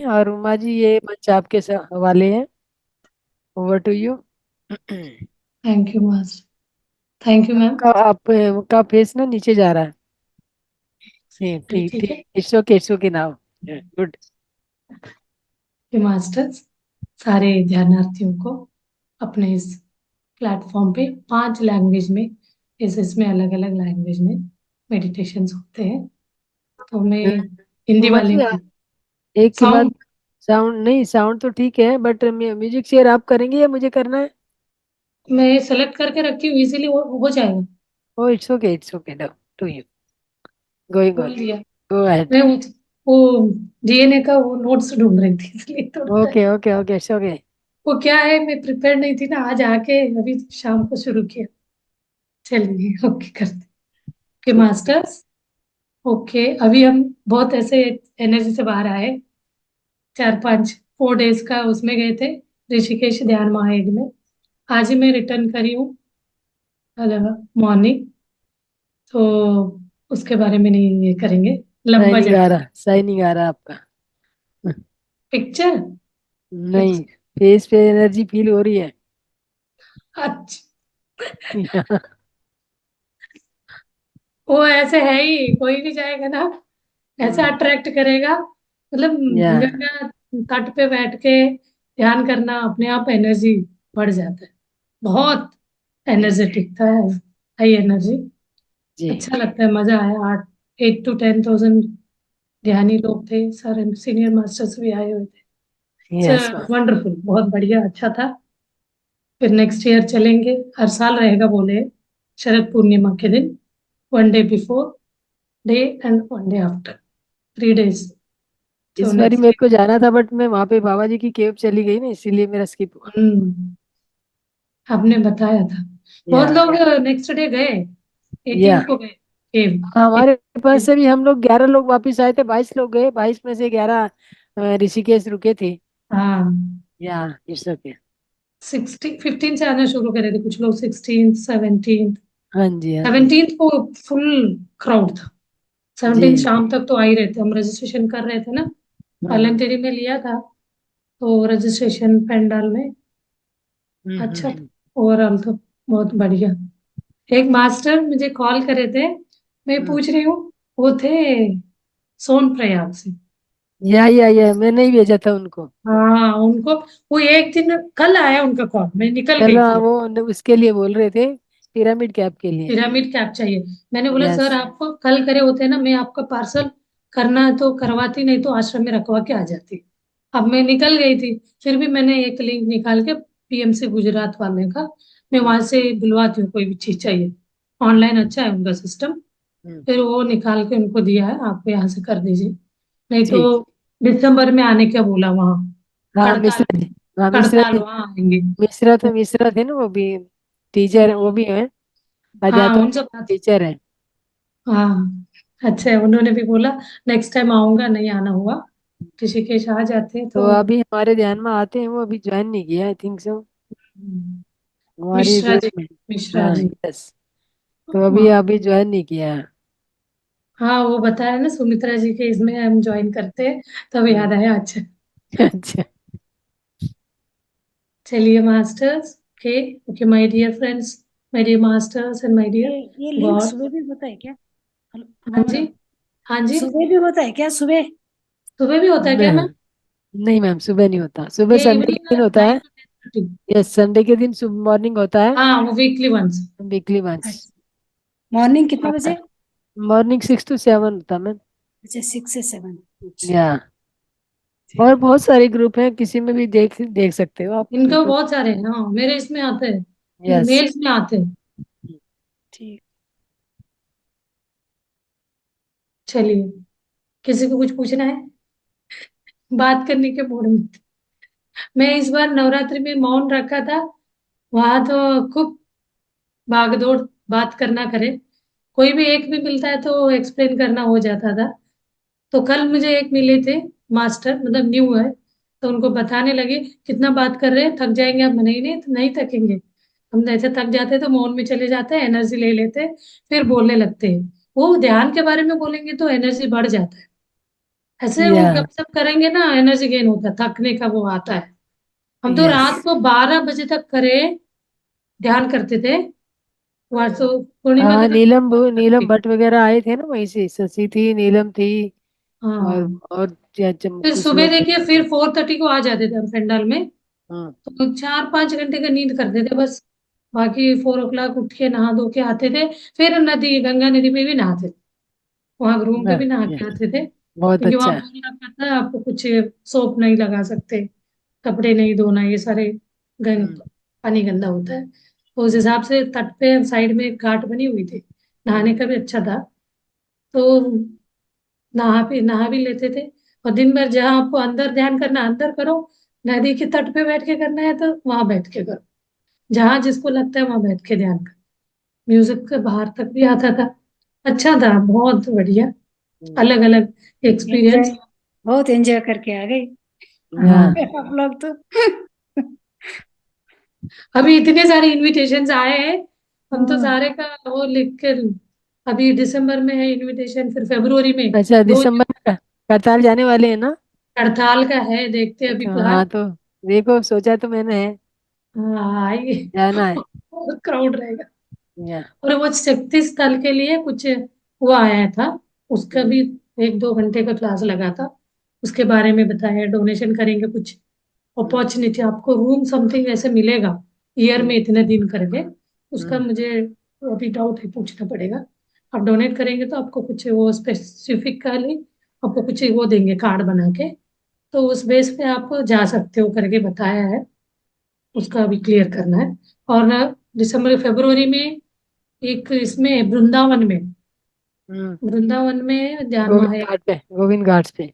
और उमा जी, ये मंच आपके हवाले है। Over to you. Thank you master. Thank you ma'am. आपका फेस ना नीचे जा रहा है। ठीक ये ठीक ठीक ठीक, है इट्स ओके नाउ। गुड। कि मास्टर्स सारे ध्यानार्थियों को अपने इस प्लेटफॉर्म पे 5 लैंग्वेज में, इस इसमें अलग अलग लैंग्वेज में मेडिटेशंस होते हैं। तो मैं हिंदी उमा वाले जी, में एक के बाद साउंड साउंड नहीं, साउंड तो ठीक है बट म्यूजिक शेयर आप करेंगे या मुझे करना है? मैं सेलेक्ट करके रखी हूँ, इजीली हो जाएगा। Oh it's okay now. To you. Going on. बोल दिया। Go ahead. मैं वो डीएनए का वो नोट्स ढूंढ रही थी, इसलिए थोड़ा सा। Okay okay okay, it's okay. वो क्या है, मैं प्रिपेयर नहीं थी ना, आज आके अभी शाम को शुरू किया। चलिए ओके करते। Okay masters. ओके, अभी हम बहुत ऐसे एनर्जी से बाहर आए। 4-5 4 डेज का उसमें गए थे, ऋषिकेश ध्यान महायज्ञ में। आज ही मैं रिटर्न करी हूँ मॉर्निंग। तो उसके बारे में नहीं ये करेंगे, लंबा शाइनिंग आ जाएगा। रहा, शाइनिंग आ रहा आपका। पिक्चर। नहीं, फेस पे एनर्जी फील हो रही है। अच्छा, वो ऐसे है ही, कोई भी जाएगा ना ऐसा अट्रैक्ट करेगा। मतलब या गंगा तट पे बैठ के ध्यान करना अपने आप एनर्जी बढ़ जाता है। बहुत एनर्जेटिक था, हाई एनर्जी। जी। अच्छा लगता है, मजा आया। 8 to 10,000 ध्यानी लोग थे, सारे सीनियर मास्टर्स भी आए हुए थे। Yes ma'am. वंडरफुल, बहुत बढ़िया, अच्छा था। फिर नेक्स्ट ईयर चलेंगे, हर साल रहेगा बोले। शरद पूर्णिमा के दिन, 1 day before day and 1 day after, 3 days. तो इस बारी नेक्स्ट मेरे को जाना था बट मैं वहां पे बाबा जी की केव चली गई ना, इसीलिए मेरा स्किप हुआ। आपने बताया था। बहुत या लोग नेक्स्ट डे गए, या 18 को गए केव। हमारे पास से भी हम लोग 11 लोग वापस आए थे, 22 लोग गए, 22 में से 11 ऋषिकेश रुके थे। हाँ, या इट्स ओके। 15 से आना शुरू करे थे कुछ लोग, 16, 17। हाँ जी हाँ जी। 17 को फुल क्राउड था। जी 17 जी। शाम तक तो आ ही रहे थे, हम रजिस्ट्रेशन कर रहे थे ना। हम्म वॉलंटरी में लिया था, तो रजिस्ट्रेशन पेंडाल में अच्छा था। हम्म। ओवरऑल तो बहुत बढ़िया। एक मास्टर मुझे कॉल करे थे, मैं हम्म। पूछ रही हूँ, वो थे सोन प्रयाग से। या मैंने ही भेजा था उनको। हाँ उनको, वो एक दिन कल आया उनका कॉल, मैं निकल कल गई थी। वो उसके लिए बोल रहे थे, पिरामिड कैप के लिए। पिरामिड कैप चाहिए। मैंने बोला यस। सर आपको कल करे होते ना, मैं आपका पार्सल करना है तो करवाती, नहीं तो आश्रम में रखवा के आ जाती। अब मैं निकल गई थी। फिर भी मैंने एक लिंक निकाल के पीएमसी गुजरात वाले का, मैं वहां से बुलवाती हूँ, कोई भी चीज चाहिए। ऑनलाइन अच्छा है उनका सिस्टम। फिर वो निकाल के उनको दिया है, आप यहाँ से कर दीजिए। नहीं तो ठीक। दिसंबर में आने क्या बोला वहाँ। हाँ हड़ताल, मिश्रा जी। हाँ मिश्रा हड़ताल जी। वहाँ आएंगे। मिश्रा थे ना वो भी। टीचर वो भी है। हाँ अजातो उनसे बात। टीचर है। हाँ अच्छा है, उन्होंने भी बोला नेक्स्ट टाइम आऊंगा, नहीं आना हुआ। ऋषिकेश आ जाते हैं तो तो। अभी हमारे ध्यान में आते हैं, वो अभी ज्वाइन नहीं किया, आई थिंक सो। हम्म, हमारी मिश्रा ग्रुप जी। में। मिश्रा हाँ जी। यस। तो अभी हाँ अभी ज्वाइन नहीं किया है। हाँ, वो बताया ना सुमित्रा जी के इसमें हम ज्वाइन करते हैं, तब हम्म। याद आया। अच्छा, अच्छा। चलिए masters. Okay okay my dear friends, my dear masters and my ये डियर ये लिंक गॉड। सुबह भी होता है क्या? हेलो, हाँ मैम जी, मैम हाँ जी। सुबह भी होता है क्या सुबह? सुबह भी होता है क्या मैम? नहीं नहीं मैम, सुबह नहीं होता, सुबह ये संडे के इवनिंग दिन होता है। 9 to 10:30। यस, संडे के दिन सुबह मॉर्निंग होता है। हाँ वो वीकली वंस। Weekly once. अच्छा, मॉर्निंग कितने बजे? मॉर्निंग 6 to 7 होता है मैम। अच्छा, 6 से 7। अच्छा, या और ठीक। बहुत सारे ग्रुप हैं, किसी में भी देख देख सकते हो आप, इनका बिल्कुल। बहुत सारे हैं, हाँ मेरे इसमें आते हैं, यस। मेल्स में आते हैं। ठीक। चलिए, किसी को कुछ पूछना है? बात करने के मूड में। मैं इस बार नवरात्रि में मौन रखा था, वहां तो खूब भागदौड़, बात करना करे। कोई भी एक भी मिलता है तो एक्सप्लेन करना हो जाता था। तो कल मुझे एक मिले थे मास्टर, मतलब न्यू है, तो उनको बताने लगे कितना बात कर रहे हैं, थक जाएंगे आप? नहीं नहीं, तो नहीं थकेंगे। हम ऐसे थक जाते हैं तो मौन में चले जाते हैं, एनर्जी ले लेते हैं, फिर बोलने लगते हैं। वो ध्यान के बारे में बोलेंगे तो एनर्जी बढ़ जाता है। ऐसे वो या गपशप करेंगे ना, एनर्जी गेन होता है, थकने का वो आता है। हम तो यस। रात को 12 बजे तक करे, ध्यान करते थे। वहां तो पूर्णिमा के हाँ, दिन नीलम भट्ट वगैरह आए थे ना वहीं से, शशि थी, नीलम थी, और हाँ। फिर कुछ सुबह लोग देखिए, बचे थे। फिर 4:30 को आ जाते थे हम पंडाल में। हाँ। तो 4-5 घंटे का नींद करते थे बस। बाकी 4 o'clock उठ के नहा धो के आते थे। फिर नदी, गंगा नदी में भी नहाते थे। वहां घूम के भी नहा या, के आते थे, बहुत क्योंकि वहां अच्छा। बोल रखा था आपको कुछ सोप नहीं लगा सकते, कपड़े नहीं धोना, ये सारे हम्म। पानी गंदा होता है। तो उस हिसाब से तट पे साइड में एक घाट बनी हुई थी, नहाने का भी अच्छा था। तो नहा भी लेते थे। और दिन भर जहाँ आपको अंदर ध्यान करना अंदर करो, नदी के तट पे बैठ के करना है तो वहां बैठ के करो, जहां जिसको लगता है वहां बैठ के ध्यान करो। म्यूजिक के बाहर तक भी आता था। अच्छा था, बहुत बढ़िया, हम्म। अलग अलग एंजॉय, एक्सपीरियंस। बहुत एंजॉय करके आ गए या हाँ। आप लोग तो। अभी इतने सारे इनविटेशंस आए हैं, हम तो हाँ, सारे का वो लिख कर, अभी दिसंबर में है इनविटेशन, फिर फरवरी में अच्छा, दो दिसंबर में करताल जाने वाले हैं ना? हड़ताल का है, देखते हैं अभी अच्छा, प्लान। हाँ तो देखो, सोचा तो मैंने है, हाँ, आइए। जाना है। बहुत क्राउड रहेगा। या और वो शक्ति स्थल के लिए कुछ वो आया था, उसका भी 1-2 घंटे का क्लास लगा था। उसके बारे में बताया, डोनेशन करेंगे कुछ, अपॉर्चुनिटी आपको रूम समथिंग ऐसे मिलेगा ईयर में इतने दिन करके। उसका मुझे अभी डाउट है, पूछना पड़ेगा। आप डोनेट करेंगे तो आपको कुछ वो स्पेसिफिकली आपको कुछ वो देंगे, कार्ड बना के। तो उस बेस पे आप जा सकते हो करके बताया है। उसका अभी क्लियर करना है। और दिसंबर फरवरी में एक इसमें वृंदावन में, हम्म। वृंदावन में जाना गोविंद है, घाट पे, गोविंद घाट पे।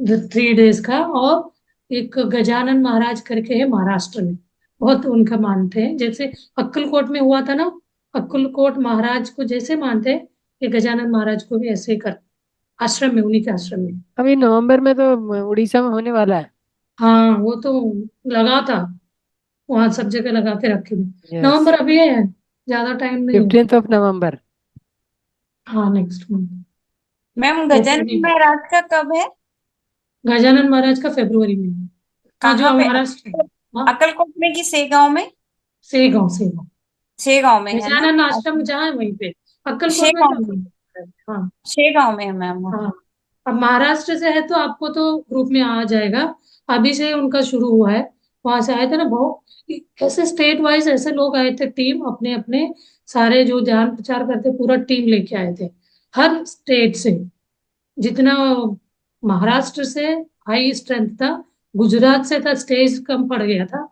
3 डेज का। और एक गजानन महाराज करके है महाराष्ट्र में, बहुत उनका मानते हैं, जैसे अक्कलकोट में हुआ था ना, अक्कलकोट महाराज को जैसे मानते हैं, ये गजानन महाराज को भी ऐसे ही कर, आश्रम में, उन्हीं के आश्रम में। अभी नवंबर में तो उड़ीसा में होने वाला है। हाँ, वो तो लगा था, वहां सब जगह लगा के रखे थे। यस। नवंबर अभी है, ज्यादा टाइम नहीं है। 15 नवंबर। हाँ, नेक्स्ट मंथ। मैम वो गजानन पूरी महाराज का कब है? गजानन महाराज का फरवरी में है। वो कहाँ जो पे? महाराष्ट्र, हाँ, अक्कलकोट में कि सेगांव में? सेगांव, सेगांव। शेगांव में है ना? गजानन आश्रम अच्छा, जहाँ है वहीं पे, अक्कलकोट में तो शेगांव में। अक्कलकोट है, हाँ। शेगांव में है मैम वो। हाँ, अब महाराष्ट्र से है तो आपको तो ग्रुप में आ जाएगा। अभी से उनका शुरू हुआ है। वहां से आए थे ना बहुत, ऐसे स्टेट वाइज ऐसे लोग आए थे, टीम अपने अपने, सारे जो ध्यान प्रचार करते पूरा टीम लेके आए थे, हर स्टेट से। जितना महाराष्ट्र से हाई स्ट्रेंथ था, गुजरात से था, स्टेज कम पड़ गया था।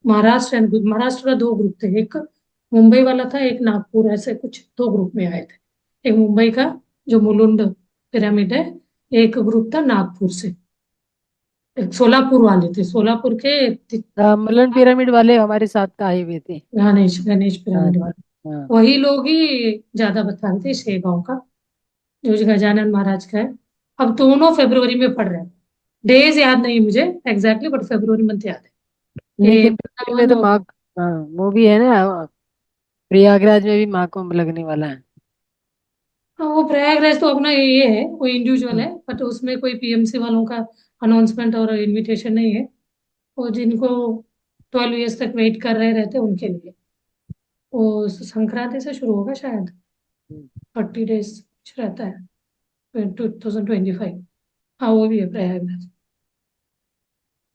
महाराष्ट्र का 2 ग्रुप थे, एक मुंबई वाला था, एक नागपुर, ऐसे कुछ 2 ग्रुप में आए थे। एक मुंबई का जो मुलुंड पिरामिड है, एक ग्रुप था नागपुर से, एक सोलापुर वाले थे, सोलापुर के मलन पिरामिड वाले हमारे साथ आए हुए थे। गणेश गणेश हाँ। पिरामिड वाले, हाँ। वही लोग ही ज्यादा बता रहे थे शेगांव का, जो गजानन महाराज का है। अब दोनों फरवरी में पड़ रहे हैं। डेज याद नहीं मुझे एग्जैक्टली, बट फरवरी मंथ याद है ये लेकिन फरवरी में वृंदावन तो और। माघ, हाँ, वो भी है ना, प्रयागराज में भी महाकुंभ लगने वाला है। हाँ, वो प्रयागराज तो अपना ये है, वो इंडिविजुअल है, हम्म। बट उसमें कोई पीएमसी वालों का अनाउंसमेंट और इनविटेशन नहीं है। वो जिनको 12 ईयर्स तक वेट कर रहे रहते हैं उनके लिए। वो संक्रांति से शुरू होगा शायद, हम्म। 30 डेज कुछ रहता है, 2025। हाँ, वो भी है प्रयागराज।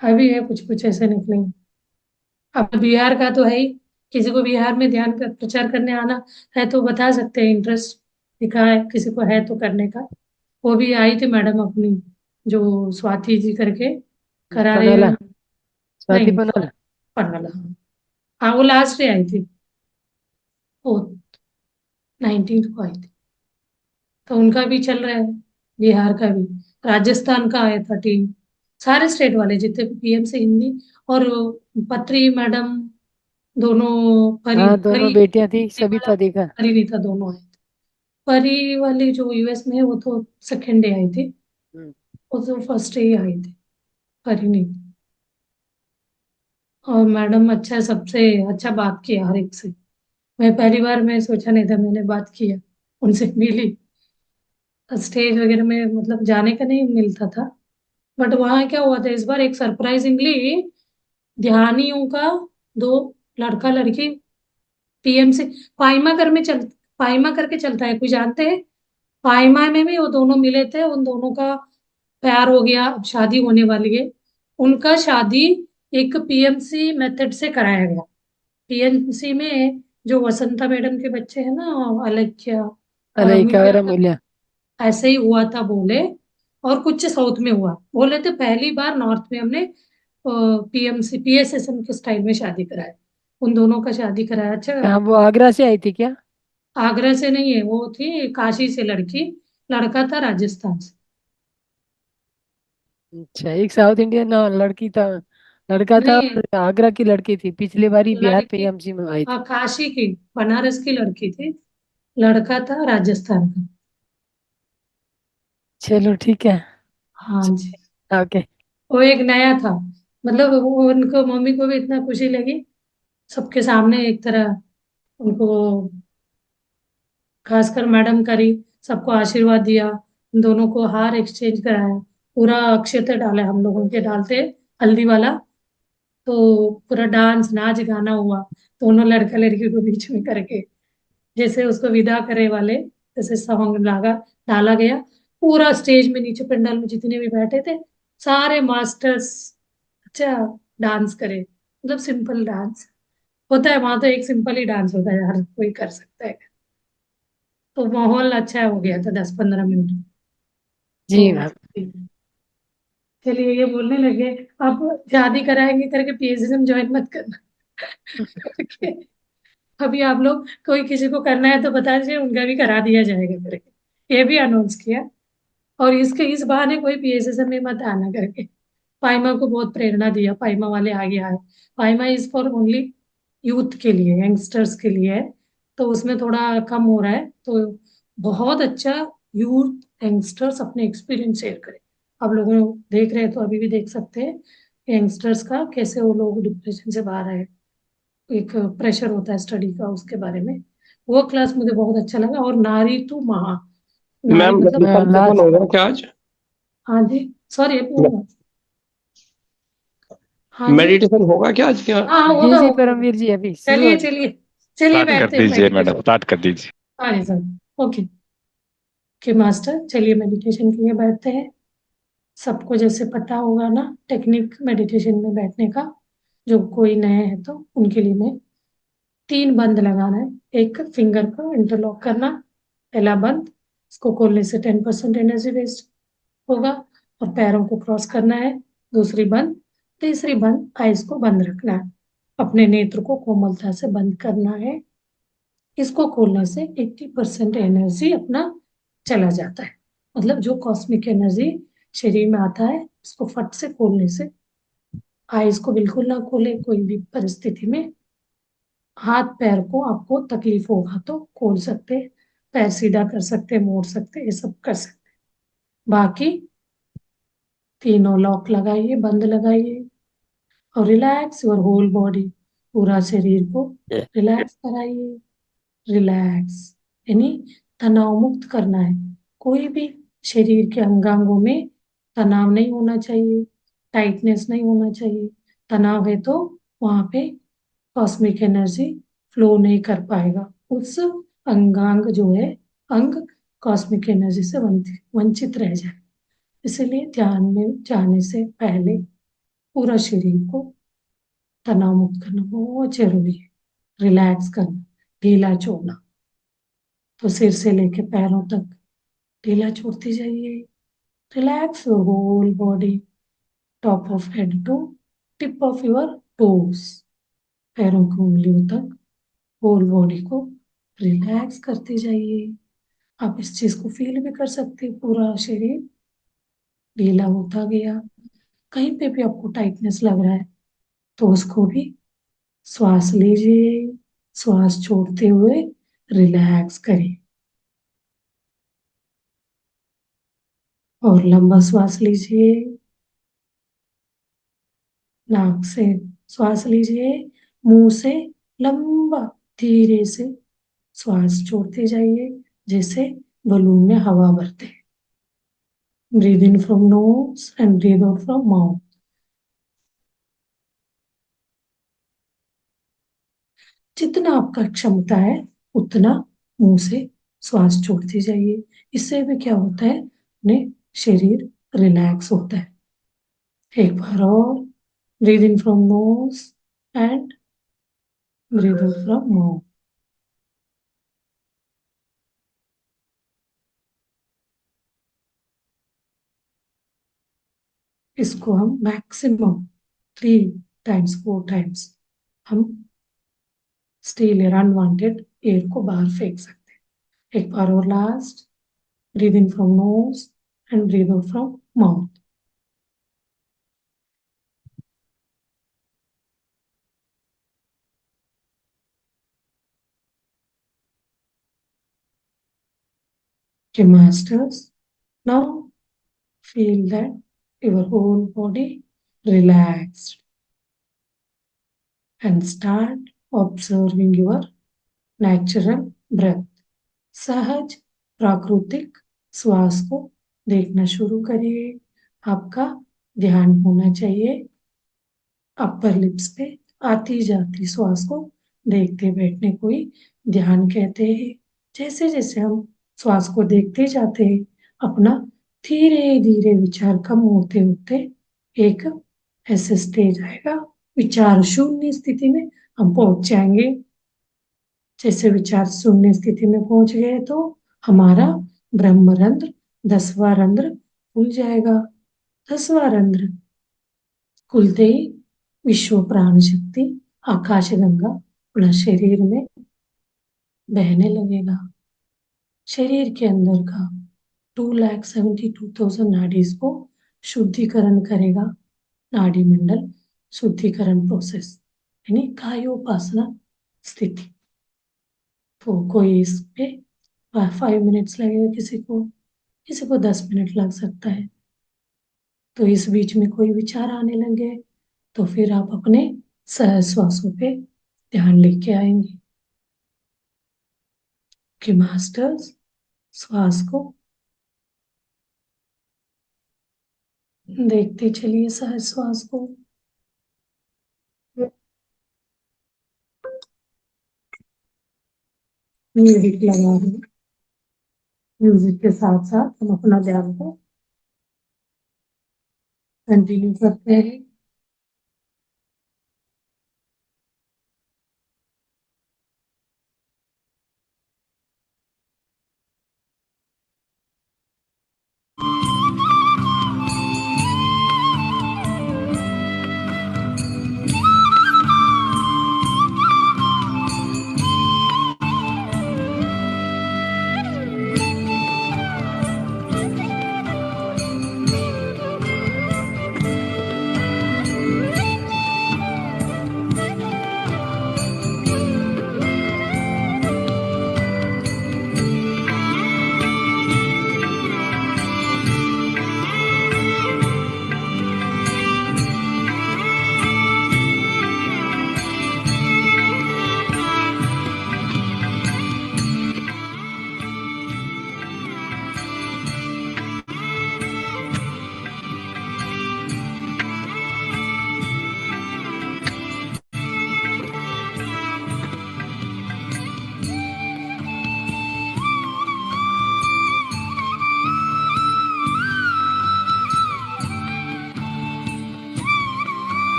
अभी है कुछ कुछ ऐसे निकले। अब बिहार का तो है ही, किसी को बिहार में ध्यान का प्रचार करने आना है तो बता सकते हैं, इंटरेस्ट दिखा है किसी को है तो करने का। वो भी आई थी मैडम अपनी, जो स्वाति जी करके करा रही है। पनोला, स्वाति नहीं, पनोला। पढ़ वाला, हाँ। हाँ, वो लास्ट डे आई थी, वो 19 को आई थी। तो उनका भी चल रहा है, बिहार का भी, राजस्थान का आया था टीम, सारे स्टेट वाले जितने भी पीएम से हिंदी। और पत्री मैडम, दोनों परी हाँ, दोनों परी बेटियां थी, परी सभी वाला, था देखा। परी नहीं था, दोनों आए थे। परी वाली जो यूएस में है वो तो सेकेंड डे आई थी, हम्म। वो तो फर्स्ट डे ही आई थी, परी नहीं। और मैडम अच्छा, सबसे अच्छा बात किया हर एक से। मैं पहली बार, मैं सोचा नहीं था, मैंने बात किया, उनसे मिली, स्टेज वगैरह में मतलब जाने का नहीं मिलता था। बट वहां क्या हुआ था इस बार, एक सरप्राइजिंगली ध्यानियों का दो लड़का लड़की पीएमसी पाइमा कर में चल पाइमा करके चलता है, कोई जानते हैं? पाइमा में भी वो दोनों मिले थे, उन दोनों का प्यार हो गया, अब शादी होने वाली है। उनका शादी एक पीएमसी मेथड से कराया गया। पीएमसी में जो वसंता मैडम के बच्चे हैं ना, अलेख्या और अलैका और अमूल्य, अमूल्य। ऐसे ही हुआ था बोले। और कुछ साउथ में हुआ बोले थे, पहली बार नॉर्थ में हमने पीएमसी पीएसएसएम के स्टाइल में शादी कराया। उन दोनों का शादी कराया। अच्छा, हाँ, वो आगरा से आई थी क्या? आगरा से नहीं है, वो थी काशी से लड़की, लड़का था राजस्थान से। अच्छा, एक साउथ इंडियन लड़की था, लड़का था, नहीं, और आगरा की लड़की थी, पिछली बारी बिहार लड़की पीएमसी में आई थी। काशी की, बनारस की लड़की थी, लड़का था राजस्थान का। चलो ठीक है। हाँ जी। ओके। वो एक नया था, मतलब वो उनको मम्मी को भी इतना खुशी लगी, सबके सामने एक तरह उनको, खासकर मैडम करी, सबको आशीर्वाद दिया, उन दोनों को हार एक्सचेंज कराया, पूरा अक्षते डाले हम लोग उनके डालते, हल्दी वाला। तो पूरा डांस नाच गाना हुआ, दोनों लड़का लड़की को बीच में करके, जैसे उसको विदा करे वाले, जैसे सॉन्ग लागा डाला गया। पूरा स्टेज में नीचे पंडाल में जितने भी बैठे थे सारे मास्टर्स, अच्छा डांस करे, मतलब सिंपल डांस होता है वहां, तो एक सिंपल ही डांस होता है, हर कोई कर सकता है। तो माहौल अच्छा हो गया था 10-15 मिनट। जी तो मैम। चलिए, ये बोलने लगे आप शादी कराएंगे करके पीएचडी ज्वाइन मत करना। अभी आप लोग कोई किसी को करना है तो बता दीजिए, उनका भी करा दिया जाएगा करके, ये भी अनाउंस किया। और इसके इस बहाने कोई पीएसएस में मत आना करके, पाइमा को बहुत प्रेरणा दिया, पाइमा वाले आगे आए। पाइमा इज फॉर ओनली यूथ के लिए, यंगस्टर्स के लिए है, तो उसमें थोड़ा कम हो रहा है। तो बहुत अच्छा, यूथ यंगस्टर्स अपने एक्सपीरियंस शेयर करें। आप लोगों देख रहे हैं तो अभी भी देख सकते हैं यंगस्टर्स का, कैसे वो लोग डिप्रेशन से बाहर आए। एक प्रेशर होता है स्टडी का, उसके बारे में वो क्लास मुझे बहुत अच्छा लगा। और नारी तू महा, नारी मैम मतलब, मेडिटेशन लास्ट। होगा क्या आज? हाँ जी, सॉरी हाँ जी, मेडिटेशन होगा क्या आज क्या? हाँ जी होगा जी होगा होगा। परमवीर जी, अभी शुरू चलिए हो। चलिए, चलिए स्टार्ट कर बैठते हैं दीजिए मैडम, मेडिटेशन। स्टार्ट कर दीजिए। हाँ जी सर, ओके। कि मास्टर चलिए मेडिटेशन के लिए बैठते हैं। सबको जैसे पता होगा ना टेक्निक मेडिटेशन में बैठने का, जो कोई नए हैं तो उनके लिए मैं, 3 बंद लगाना है। एक फिंगर को इंटरलॉक करना, पहला बंद, इसको खोलने से 10% एनर्जी वेस्ट होगा। और पैरों को क्रॉस करना है, दूसरी बंद। तीसरी बंद, आइज को बंद रखना है, अपने नेत्र को कोमलता से बंद करना है। इसको खोलने से 80% एनर्जी अपना चला जाता है, मतलब जो कॉस्मिक एनर्जी शरीर में आता है, इसको फट से खोलने से। आइज को बिल्कुल ना खोले कोई भी परिस्थिति में। हाथ पैर को आपको तकलीफ होगा तो खोल सकते, पैर सीधा कर सकते, मोड़ सकते, ये सब कर सकते। बाकी तीनों लॉक लगाइए, बंद लगाइए, और रिलैक्स योर होल बॉडी, पूरा शरीर को रिलैक्स कराइए। रिलैक्स यानी तनाव मुक्त करना है। कोई भी शरीर के अंगांगों में तनाव नहीं होना चाहिए, टाइटनेस नहीं होना चाहिए। तनाव है तो वहां पे कॉस्मिक एनर्जी फ्लो नहीं कर पाएगा, उस अंगांग जो है, अंग कॉस्मिक एनर्जी से वंचित रह जाए। इसलिए ध्यान में जाने से पहले पूरा शरीर को तनाव मुक्त करना बहुत जरूरी है। रिलैक्स करना, ढीला छोड़ना। तो सिर से लेके पैरों तक ढीला छोड़ती जाइए। Relax your whole body, top of head to tip of your toes, पैरों की उंगलियों तक होल बॉडी को रिलैक्स करते जाइए। आप इस चीज को फील भी कर सकते हैं, पूरा शरीर ढीला होता गया। कहीं पे भी आपको टाइटनेस लग रहा है तो उसको भी श्वास लीजिए, श्वास छोड़ते हुए रिलैक्स करिए। और लंबा श्वास लीजिए, नाक से श्वास लीजिए, मुंह से लंबा धीरे से श्वास छोड़ते जाइए, जैसे बलून में हवा भरते हैं। Breathe in from nose and breathe out from mouth. जितना आपका क्षमता है उतना मुंह से श्वास छोड़ते जाइए। इससे भी क्या होता है, अपने शरीर रिलैक्स होता है। एक बार और, breathe in from knows and breathe out from mouth. इसको हम मैक्सिमम 3 टाइम्स 4 टाइम्स हम स्टील एयर अनवांटेड एयर को बाहर फेंक सकते हैं। एक बार और last, breathe in from knows and breathe out from mouth. Okay, masters, now feel that your whole body relaxed and start observing your natural breath. सहज प्राकृतिक श्वास को देखना शुरू करिए। आपका ध्यान होना चाहिए अपर लिप्स पे आती जाती श्वास को देखते बैठने को ही ध्यान कहते हैं। जैसे जैसे हम श्वास को देखते जाते हैं, अपना धीरे धीरे विचार कम होते होते एक ऐसे स्टेज आएगा, विचार शून्य स्थिति में हम पहुंच जाएंगे। जैसे विचार शून्य स्थिति में पहुंच गए तो हमारा ब्रह्मरंध्र 10वां रंध्र खुल जाएगा। 10वां रंध्र खुलते ही विश्व प्राण शक्ति आकाश गंगा अपना शरीर में बहने लगेगा। शरीर के अंदर का 2,72,000 नाडीज को शुद्धिकरण करेगा। नाड़ी मंडल शुद्धिकरण प्रोसेस यानी कायोपासना स्थिति। तो कोई इस पे 5 मिनट्स लगेगा, किसी को 10 मिनट लग सकता है। तो इस बीच में कोई विचार आने लगे तो फिर आप अपने सहज श्वासों पे ध्यान लेके आएंगे कि मास्टर्स श्वास को देखते चलिए, सहज श्वास को। म्यूजिक लगा रहे हैं, म्यूजिक के साथ साथ हम अपना ध्यान को कंटिन्यू करते हैं।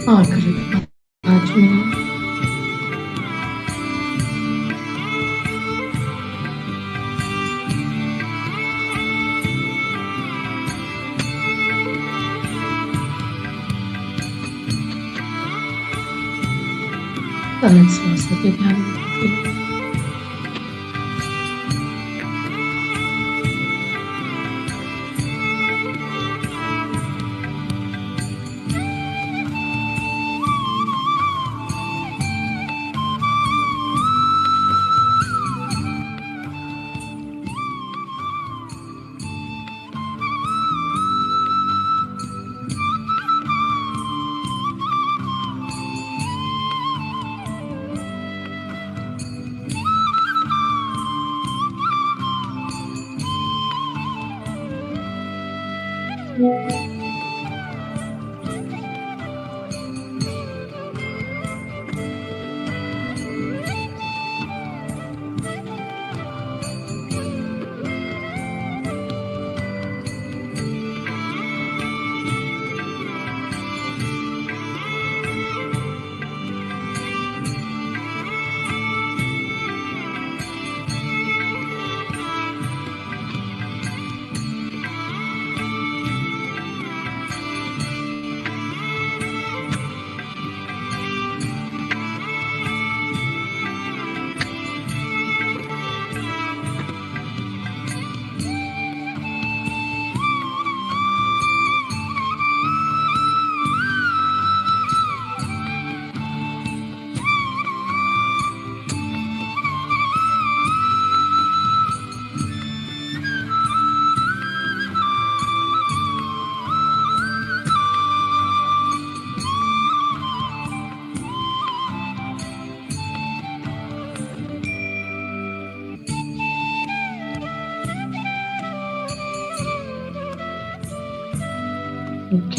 आखिरी 5 मिनट। श्वास पे ध्यान रखिए। ओके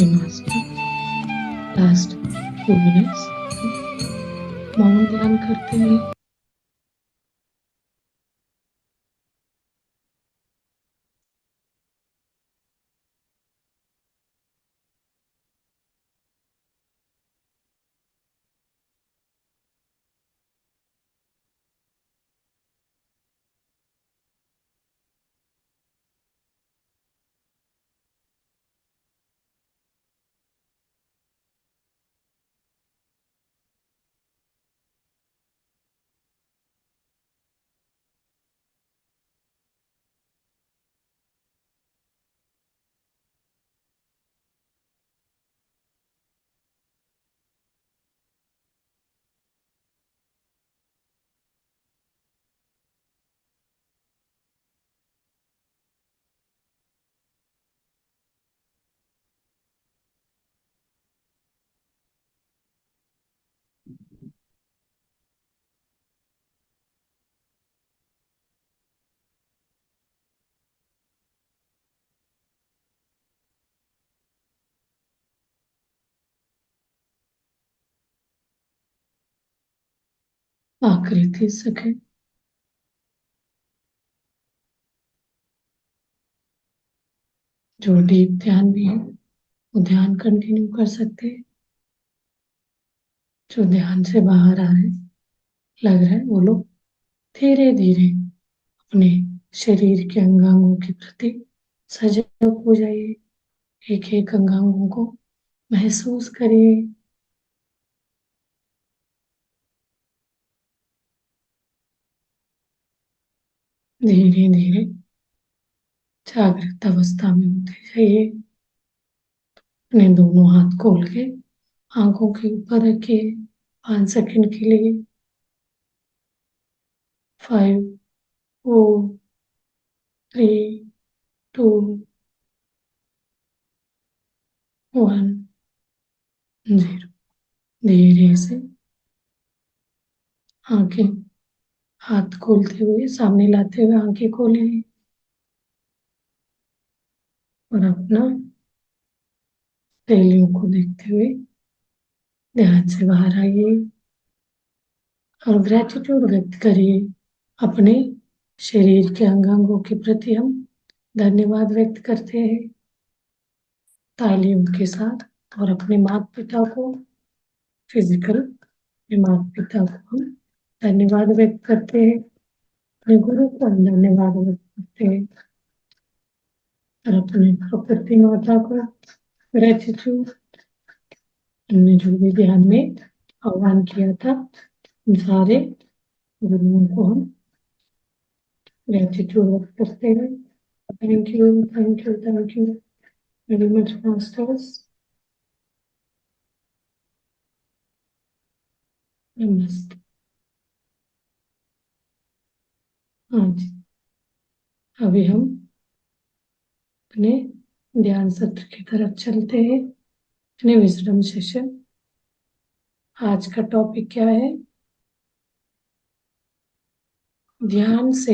मास्टर, लास्ट 2 मिनट्स मौन ध्यान करते हुए आखिरी 30 सेकेंड। जो डीप ध्यान में है वो ध्यान कंटिन्यू कर सकते हैं, जो ध्यान से बाहर आ रहे लग रहा है वो लोग धीरे धीरे अपने शरीर के अंगांगों के प्रति सजग हो जाइए। एक एक अंगांगों को महसूस करिए। धीरे धीरे जागृत अवस्था में होते जाइए। अपने दोनों हाथ खोल के आंखों के ऊपर रखिए 5 सेकंड के लिए। 5, 4, 3, 2, 1, 0। धीरे से आंखें हाथ खोलते हुए सामने लाते हुए आंखें खोलिए और अपना सहेलियों को देखते हुए ध्यान से बाहर आइए और ग्रेटिट्यूड व्यक्त करिए। अपने शरीर के अंगांगों के प्रति हम धन्यवाद व्यक्त करते हैं तालियों के साथ, और अपने माता पिता को फिजिकल माता पिता को हम धन्यवाद व्यक्त करते हैं। अपने गुरु को हम धन्यवाद व्यक्त करते हैं और अपने प्रकृति माता को ग्रेटिट्यूड। हमने जो भी ध्यान में आह्वान किया था उन सारे गुरुओं को हम ग्रेटिट्यूड व्यक्त करते हैं। Thank you, thank you, thank you very much masters. नमस्ते। हाँ जी, अभी हम अपने ध्यान सत्र की तरफ चलते हैं। अपने विजडम सेशन। आज का टॉपिक क्या है? ध्यान से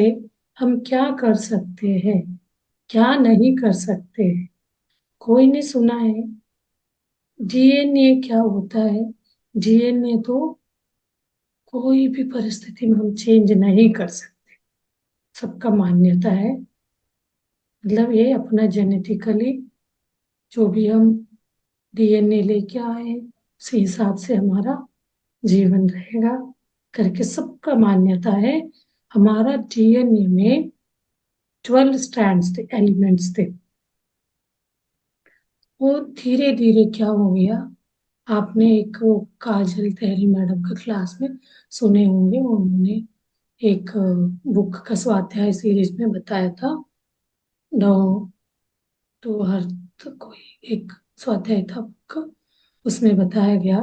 हम क्या कर सकते हैं, क्या नहीं कर सकते हैं। कोई ने सुना है डीएनए क्या होता है? डीएनए तो कोई भी परिस्थिति में हम चेंज नहीं कर सकते, सबका मान्यता है। मतलब ये अपना जेनेटिकली जो भी हम डीएनए लेके आए उसी हिसाब से हमारा जीवन रहेगा करके सबका मान्यता है। हमारा डीएनए में 12 स्ट्रैंड्स थे, एलिमेंट्स थे। वो धीरे धीरे क्या हो गया, आपने एक वो काजल तहरी मैडम का क्लास में सुने होंगे, उन्होंने एक बुक का स्वाध्याय सीरीज में बताया था। नो टू अर्थ कोई एक स्वाध्याय था बुक, उसमें बताया गया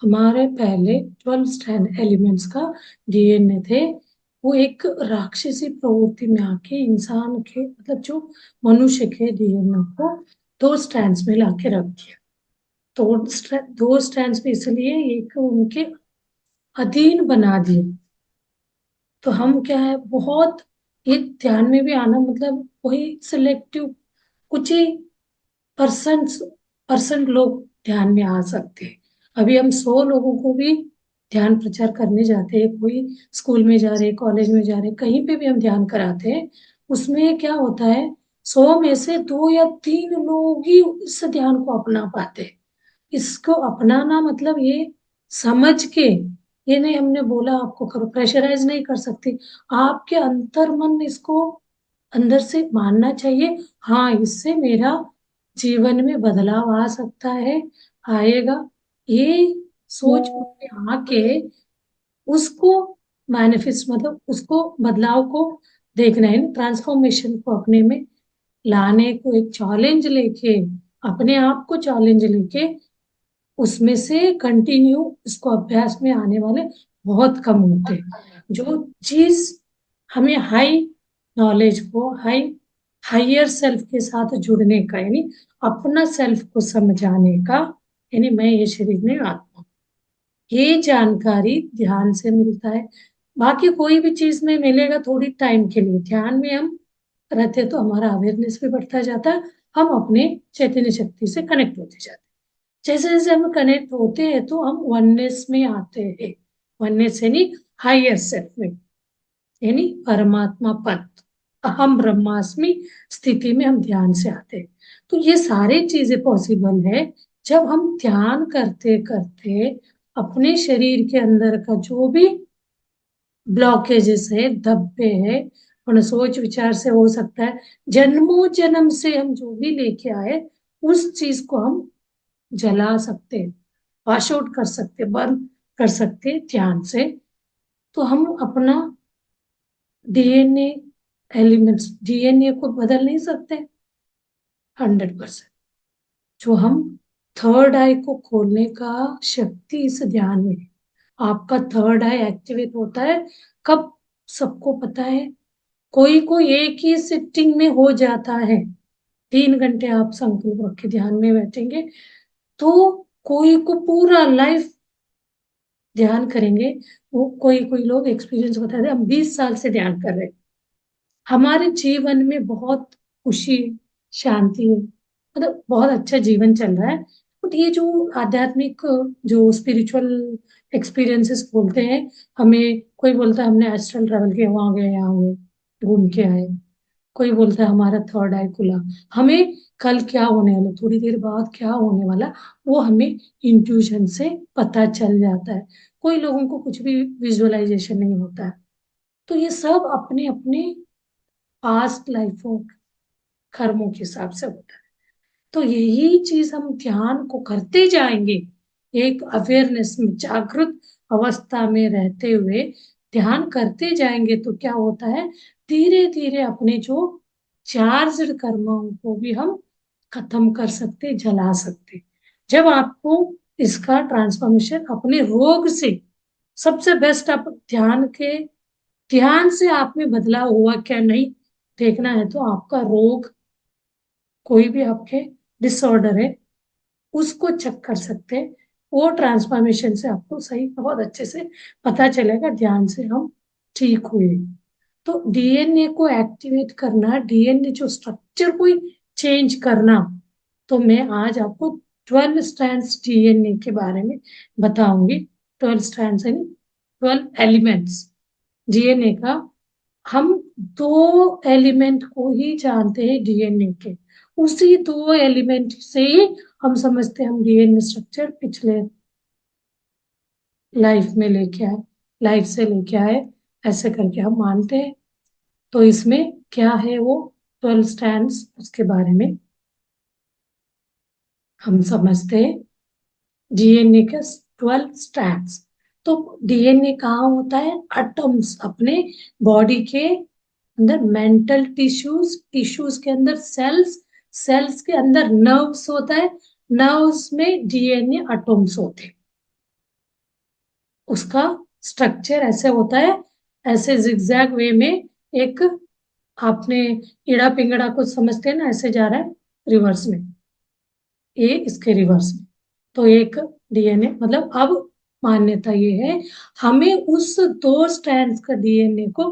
हमारे पहले 12 स्ट्रैंड एलिमेंट्स का डीएनए थे। वो एक राक्षसी प्रवृत्ति में आके इंसान के मतलब जो मनुष्य के डीएनए को 2 स्ट्रैंड्स में लाके रख दिया। तो 2 स्ट्रैंड्स में इसलिए एक उनके अधीन बना दिए। तो हम क्या है, बहुत ये ध्यान में भी आना, मतलब वही सिलेक्टिव कुछ ही परसेंट लोग ध्यान में आ सकते हैं। अभी हम 100 लोगों को भी ध्यान प्रचार करने जाते हैं, कोई स्कूल में जा रहे, कॉलेज में जा रहे, कहीं पे भी हम ध्यान कराते हैं, उसमें क्या होता है 100 में से 2 या 3 लोग ही इस ध्यान को अपना पाते हैं। इसको अपनाना मतलब ये समझ के, ये नहीं हमने बोला आपको करो, प्रेशराइज नहीं कर सकते, आपके अंतर मन इसको अंदर से मानना चाहिए। हाँ, इससे मेरा जीवन में बदलाव आ सकता है, आएगा, ये सोच में आके उसको मैनिफेस्ट मतलब उसको बदलाव को देखना है, ट्रांसफॉर्मेशन को अपने में लाने को एक चैलेंज लेके, अपने आप को चैलेंज लेके उसमें से कंटिन्यू इसको अभ्यास में आने वाले बहुत कम होते हैं। जो चीज हमें हाई नॉलेज को हायर सेल्फ के साथ जुड़ने का, यानी अपना सेल्फ को समझाने का, यानी मैं ये शरीर नहीं आत्मा, ये जानकारी ध्यान से मिलता है। बाकी कोई भी चीज में मिलेगा थोड़ी टाइम के लिए, ध्यान में हम रहते तो हमारा अवेयरनेस भी बढ़ता जाता है, हम अपने चैतन्य शक्ति से कनेक्ट होते जाते हैं। जैसे जैसे हम कनेक्ट होते हैं तो हम वननेस में आते हैं, वननेस यानी हायर सेल्फ में, यानी परमात्मा पद, अहम ब्रह्मास्मि स्थिति में हम ध्यान से आते हैं। तो ये सारी चीजें पॉसिबल है जब हम ध्यान करते करते अपने शरीर के अंदर का जो भी ब्लॉकेजेस है, धब्बे है, और सोच विचार से हो सकता है जन्मों जन्म से हम जो भी लेके आए उस चीज को हम जला सकते, वॉश आउट कर सकते, बर्न कर सकते ध्यान से। तो हम अपना डीएनए एलिमेंट्स, डीएनए को बदल नहीं सकते 100%। जो हम थर्ड आई को खोलने का शक्ति इस ध्यान में है। आपका थर्ड आई एक्टिवेट होता है कब, सबको पता है, कोई को एक ही सिटिंग में हो जाता है। 3 घंटे आप संकल्प रख के ध्यान में बैठेंगे तो कोई को पूरा लाइफ ध्यान करेंगे। वो कोई कोई लोग एक्सपीरियंस बताते हैं, हम 20 साल से ध्यान कर रहे हैं, हमारे जीवन में बहुत खुशी शांति, मतलब बहुत अच्छा जीवन चल रहा है। बट ये जो आध्यात्मिक जो स्पिरिचुअल एक्सपीरियंसेस बोलते हैं, हमें कोई बोलता है हमने एस्ट्रल ट्रैवल किया, वहां गए यहाँ गए घूम के आए, कोई बोलता है हमारा थर्ड आई खुला, हमें कल क्या होने वाला, थोड़ी देर बाद क्या होने वाला, वो हमें इंट्यूशन से पता चल जाता है। कोई लोगों को कुछ भी विजुअलाइजेशन नहीं होता है। तो ये सब अपने अपने पास्ट लाइफों कर्मों के हिसाब से होता है। तो यही चीज हम ध्यान को करते जाएंगे, एक अवेयरनेस में जागृत अवस्था में रहते हुए ध्यान करते जाएंगे तो क्या होता है, धीरे धीरे अपने जो चार्ज कर्मों को भी हम खत्म कर सकते, जला सकते। जब आपको इसका ट्रांसफॉर्मेशन अपने रोग से, सबसे बेस्ट आप ध्यान से आप में बदलाव हुआ क्या नहीं देखना है तो आपका रोग, कोई भी आपके डिसऑर्डर है उसको चेक कर सकते हैं। वो ट्रांसफॉर्मेशन से आपको सही बहुत अच्छे से पता चलेगा, ध्यान से हम ठीक हुए। तो डीएनए को एक्टिवेट करना, डीएनए जो स्ट्रक्चर को चेंज करना, तो मैं आज आपको 12 स्ट्रैंड्स डीएनए के बारे में बताऊंगी। 12 स्ट्रैंड्स यानी 12 एलिमेंट्स डीएनए का। हम दो एलिमेंट को ही जानते हैं डीएनए के, उसी दो एलिमेंट से ही हम समझते हैं हम डीएनए स्ट्रक्चर पिछले लाइफ में लेके आए, लाइफ से लेके आए, ऐसे करके हम मानते हैं। तो इसमें क्या है वो 12 स्ट्रैंड्स, उसके बारे में हम समझते हैं। डीएनए के 12 स्ट्रैंड्स। तो डीएनए कहाँ होता है? एटम्स, अपने बॉडी के अंदर मेंटल टिश्यूज, टिश्यूज के अंदर सेल्स, सेल्स के अंदर नर्व्स होता है, नर्व्स में डीएनए एटम्स होते हैं। उसका स्ट्रक्चर ऐसे होता है, ऐसे जिगजैग वे में। एक आपने इड़ा पिंगड़ा को समझते हैं ना, ऐसे जा रहा है रिवर्स में, ये इसके रिवर्स में। तो एक डीएनए मतलब अब मान्यता ये है हमें उस दो स्ट्रैंड्स का डीएनए को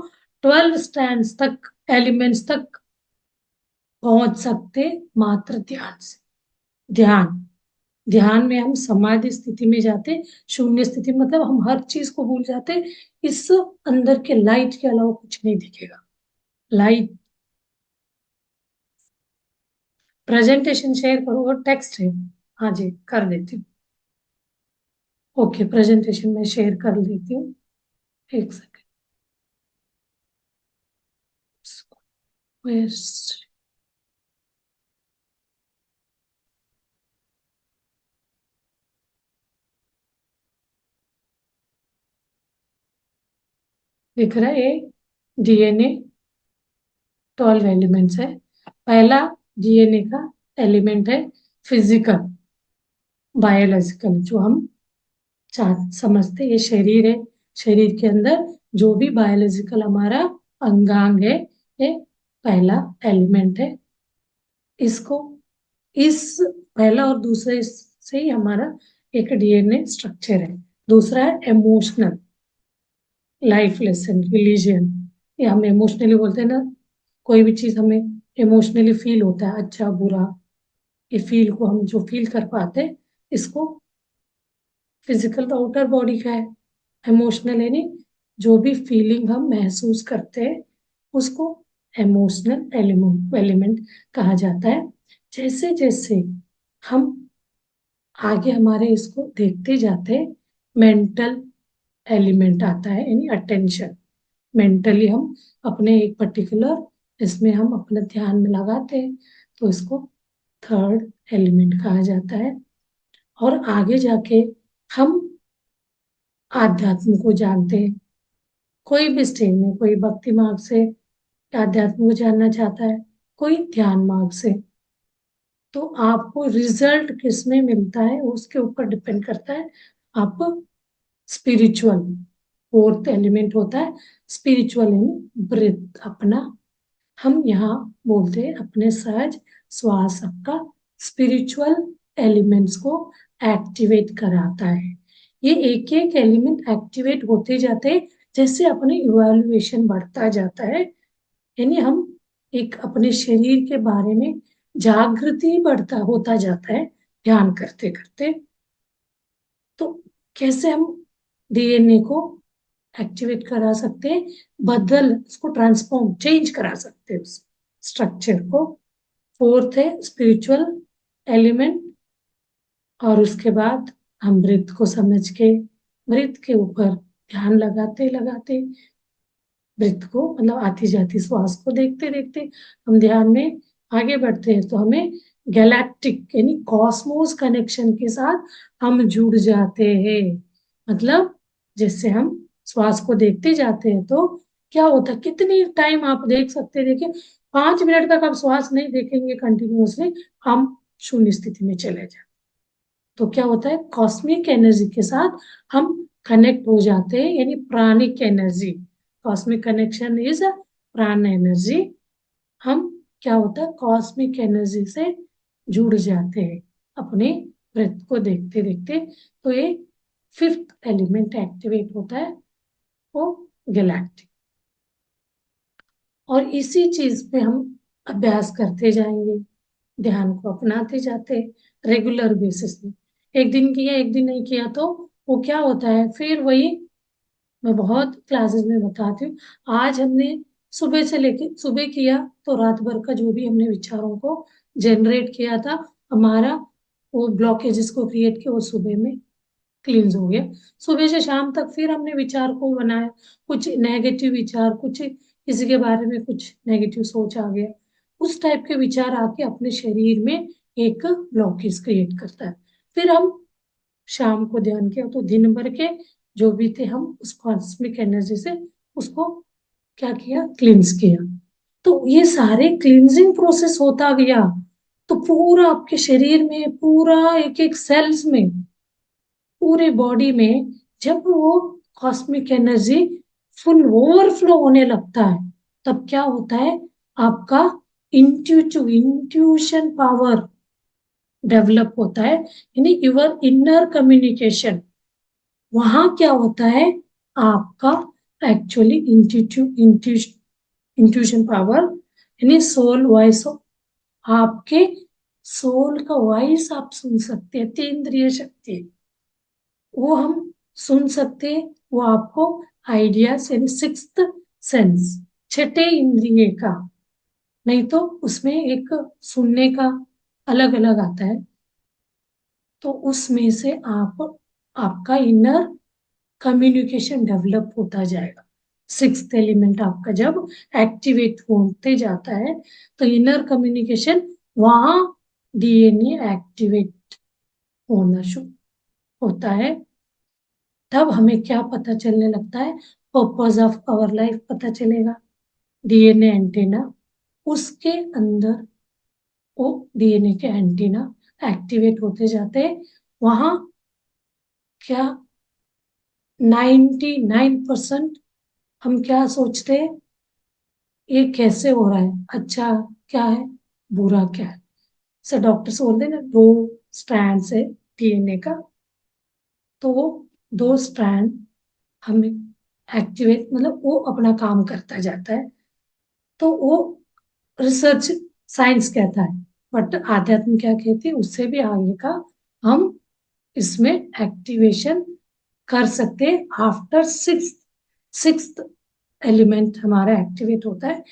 12 स्ट्रैंड्स तक, एलिमेंट्स तक पहुंच सकते मात्र ध्यान से। ध्यान, ध्यान में हम समाधि स्थिति में जाते, शून्य स्थिति मतलब हम हर चीज को भूल जाते। इस अंदर के लाइट के अलावा कुछ नहीं दिखेगा। लाइट, प्रेजेंटेशन शेयर करो और टेक्स्ट है, हाँ जी कर देती हूँ। ओके, प्रेजेंटेशन में शेयर कर देती हूँ, एक सेकेंड। दिख रहा है ये डीएनए 12 एलिमेंट्स है। पहला डीएनए का एलिमेंट है फिजिकल, बायोलॉजिकल, जो हम समझते ये शरीर है, शरीर के अंदर जो भी बायोलॉजिकल हमारा अंगांग है, ये पहला एलिमेंट है। इसको, इस पहला और दूसरे से ही हमारा एक डीएनए स्ट्रक्चर है। दूसरा है इमोशनल, लाइफ लेसन, रिलीजन, ये हम इमोशनली बोलते हैं ना, कोई भी चीज हमें इमोशनली फील होता है, अच्छा बुरा, ये फील को हम जो फील कर पाते हैं, इसको फिजिकल तो आउटर बॉडी का है। इमोशनल यानी जो भी फीलिंग हम महसूस करते हैं उसको इमोशनल एलिमेंट कहा जाता है। जैसे जैसे हम आगे हमारे इसको देखते जाते हैं, मेंटल एलिमेंट आता है, यानी अटेंशन। मेंटली हम अपने एक पर्टिकुलर इसमें हम अपना ध्यान में लगाते हैं, तो इसको थर्ड एलिमेंट कहा जाता है। और आगे जाके हम आध्यात्म को जानते हैं। कोई भी स्टेज में, कोई भक्ति मार्ग से आध्यात्म को जानना चाहता है, कोई ध्यान मार्ग से। तो आपको रिजल्ट किसमें मिलता है उसके ऊपर डिपेंड करता है। आप स्पिरिचुअल, फोर्थ एलिमेंट होता है स्पिरिचुअल इन ब्रीथ, अपना हम यहाँ बोलते हैं अपने सहज श्वास आपका स्पिरिचुअल एलिमेंट्स को एक्टिवेट कराता है। ये एक एक एलिमेंट एक्टिवेट होते जाते हैं जैसे अपने इवैल्यूएशन बढ़ता जाता है, यानी हम एक अपने शरीर के बारे में जागृति बढ़ता होता जाता है ध्यान करते करते। तो कैसे हम डीएनए को एक्टिवेट करा सकते हैं, बदल उसको ट्रांसफॉर्म चेंज करा सकते हैं उस स्ट्रक्चर को। फोर्थ है स्पिरिचुअल एलिमेंट। और उसके बाद हम ब्रीथ को समझ के, ब्रीथ के ऊपर ध्यान लगाते लगाते, ब्रीथ को मतलब आती जाती श्वास को देखते देखते हम ध्यान में आगे बढ़ते हैं, तो हमें गैलेक्टिक यानी कॉस्मोस कनेक्शन के साथ हम जुड़ जाते हैं। मतलब जैसे हम श्वास को देखते जाते हैं तो क्या होता है, कितनी टाइम आप देख सकते हैं, देखिए 5 मिनट तक आप श्वास नहीं देखेंगे कंटिन्यूअसली, हम शून्य स्थिति में चले जाते। तो क्या होता है, कॉस्मिक एनर्जी के साथ हम कनेक्ट हो जाते हैं, यानी प्राणिक एनर्जी, कॉस्मिक कनेक्शन इज प्राण एनर्जी। हम क्या होता है कॉस्मिक एनर्जी से जुड़ जाते हैं अपने ब्रेथ को देखते देखते। तो ये फिफ्थ एलिमेंट एक्टिवेट होता है, वो गैलेक्टिक। और इसी चीज पे हम अभ्यास करते जाएंगे, ध्यान को अपनाते जाते रेगुलर बेसिस में। एक दिन किया एक दिन नहीं किया तो वो क्या होता है, फिर वही मैं बहुत क्लासेस में बताती हूँ। आज हमने सुबह से लेके सुबह किया तो रात भर का जो भी हमने विचारों को जनरेट किया था, हमारा वो ब्लॉकेजेस को क्रिएट किया, वो सुबह में क्लींस हो गया। सुबह से शाम तक फिर हमने विचार को बनाया, कुछ नेगेटिव विचार, कुछ किसी के बारे में कुछ नेगेटिव सोच आ गया, उस टाइप के विचार आके अपने शरीर में एक ब्लॉकेज क्रिएट करता है। फिर हम शाम को ध्यान किया तो दिन भर के जो भी थे हम उस कॉस्मिक एनर्जी से उसको क्या किया, क्लींस किया। तो ये सारे क्लींजिंग प्रोसेस होता गया, तो पूरा आपके शरीर में, पूरा एक एक सेल्स में, पूरे बॉडी में जब वो कॉस्मिक एनर्जी फुल ओवरफ्लो होने लगता है, तब क्या होता है, आपका इंट्यूशन पावर डेवलप होता है, यानी यूर इनर कम्युनिकेशन। वहां क्या होता है, आपका एक्चुअली इंट्यूशन पावर यानी सोल वॉइस, आपके सोल का वॉइस आप सुन सकते हैं, तीन्द्रिय शक्ति वो हम सुन सकते हैं। वो आपको आइडियाज यानी सिक्स्थ सेंस, छठे इंद्रिय का, नहीं तो उसमें एक सुनने का अलग अलग आता है, तो उसमें से आपका इनर कम्युनिकेशन डेवलप होता जाएगा। सिक्स्थ एलिमेंट आपका जब एक्टिवेट होते जाता है तो इनर कम्युनिकेशन वहां डीएनए एक्टिवेट होना शुरू होता है। तब हमें क्या पता चलने लगता है, पर्पस ऑफ आवर लाइफ पता चलेगा। डीएनए एंटीना, उसके अंदर वो डीएनए के एंटीना एक्टिवेट होते जाते हैं। वहां क्या 99% हम क्या सोचते हैं, ये कैसे हो रहा है, अच्छा क्या है, बुरा क्या है। से डॉक्टर्स बोलते हैं ना, 2 स्ट्रैंड है डीएनए का, तो वो 2 स्ट्रैंड हमें एक्टिवेट, मतलब वो अपना काम करता जाता है। तो वो रिसर्च साइंस कहता है, बट आध्यात्म क्या कहती है, उससे भी आगे का हम इसमें एक्टिवेशन कर सकते हैं। आफ्टर सिक्स्थ एलिमेंट हमारा एक्टिवेट होता है,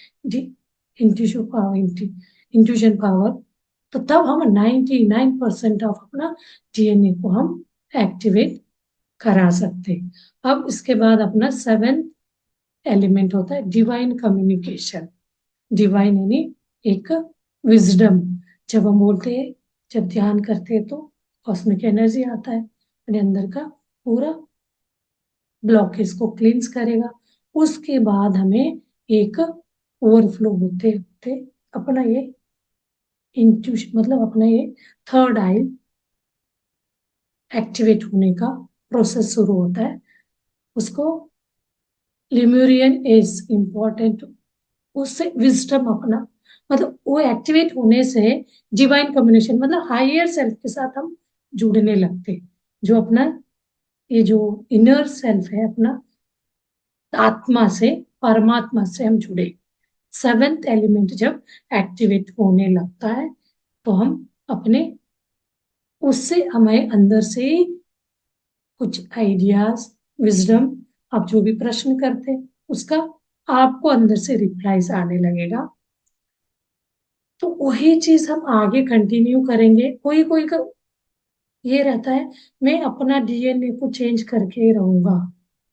इंट्यूशन पावर, तो तब हम 99% ऑफ अपना डीएनए को हम एक्टिवेट करा सकते हैं। अब इसके बाद अपना 7th एलिमेंट होता है डिवाइन कम्युनिकेशन। डिवाइन यानी एक विजडम। जब हम बोलते हैं, जब ध्यान करते हैं तो कॉस्मिक एनर्जी आता है, अपने अंदर का पूरा ब्लॉकेज को क्लींस करेगा। उसके बाद हमें एक ओवरफ्लो होते होते अपना ये इंट्यूशन, मतलब अपना ये थर्ड आई एक्टिवेट होने का प्रोसेस शुरू होता है। उसको लिम्यूरियन एज इंपॉर्टेंट, उससे विजडम अपना, मतलब वो एक्टिवेट होने से डिवाइन कम्युनिकेशन, मतलब हायर सेल्फ के साथ हम जुड़ने लगते, जो अपना ये जो इनर सेल्फ है अपना, आत्मा से, परमात्मा से हम जुड़े। 7th एलिमेंट जब एक्टिवेट होने लगता है तो हम अपने, उससे हमें अंदर से कुछ आइडियाज, विजडम, आप जो भी प्रश्न करते उसका आपको अंदर से रिप्लाईज आने लगेगा। तो वही चीज हम आगे कंटिन्यू करेंगे। कोई कोई का ये रहता है, मैं अपना डीएनए को चेंज करके ही रहूंगा।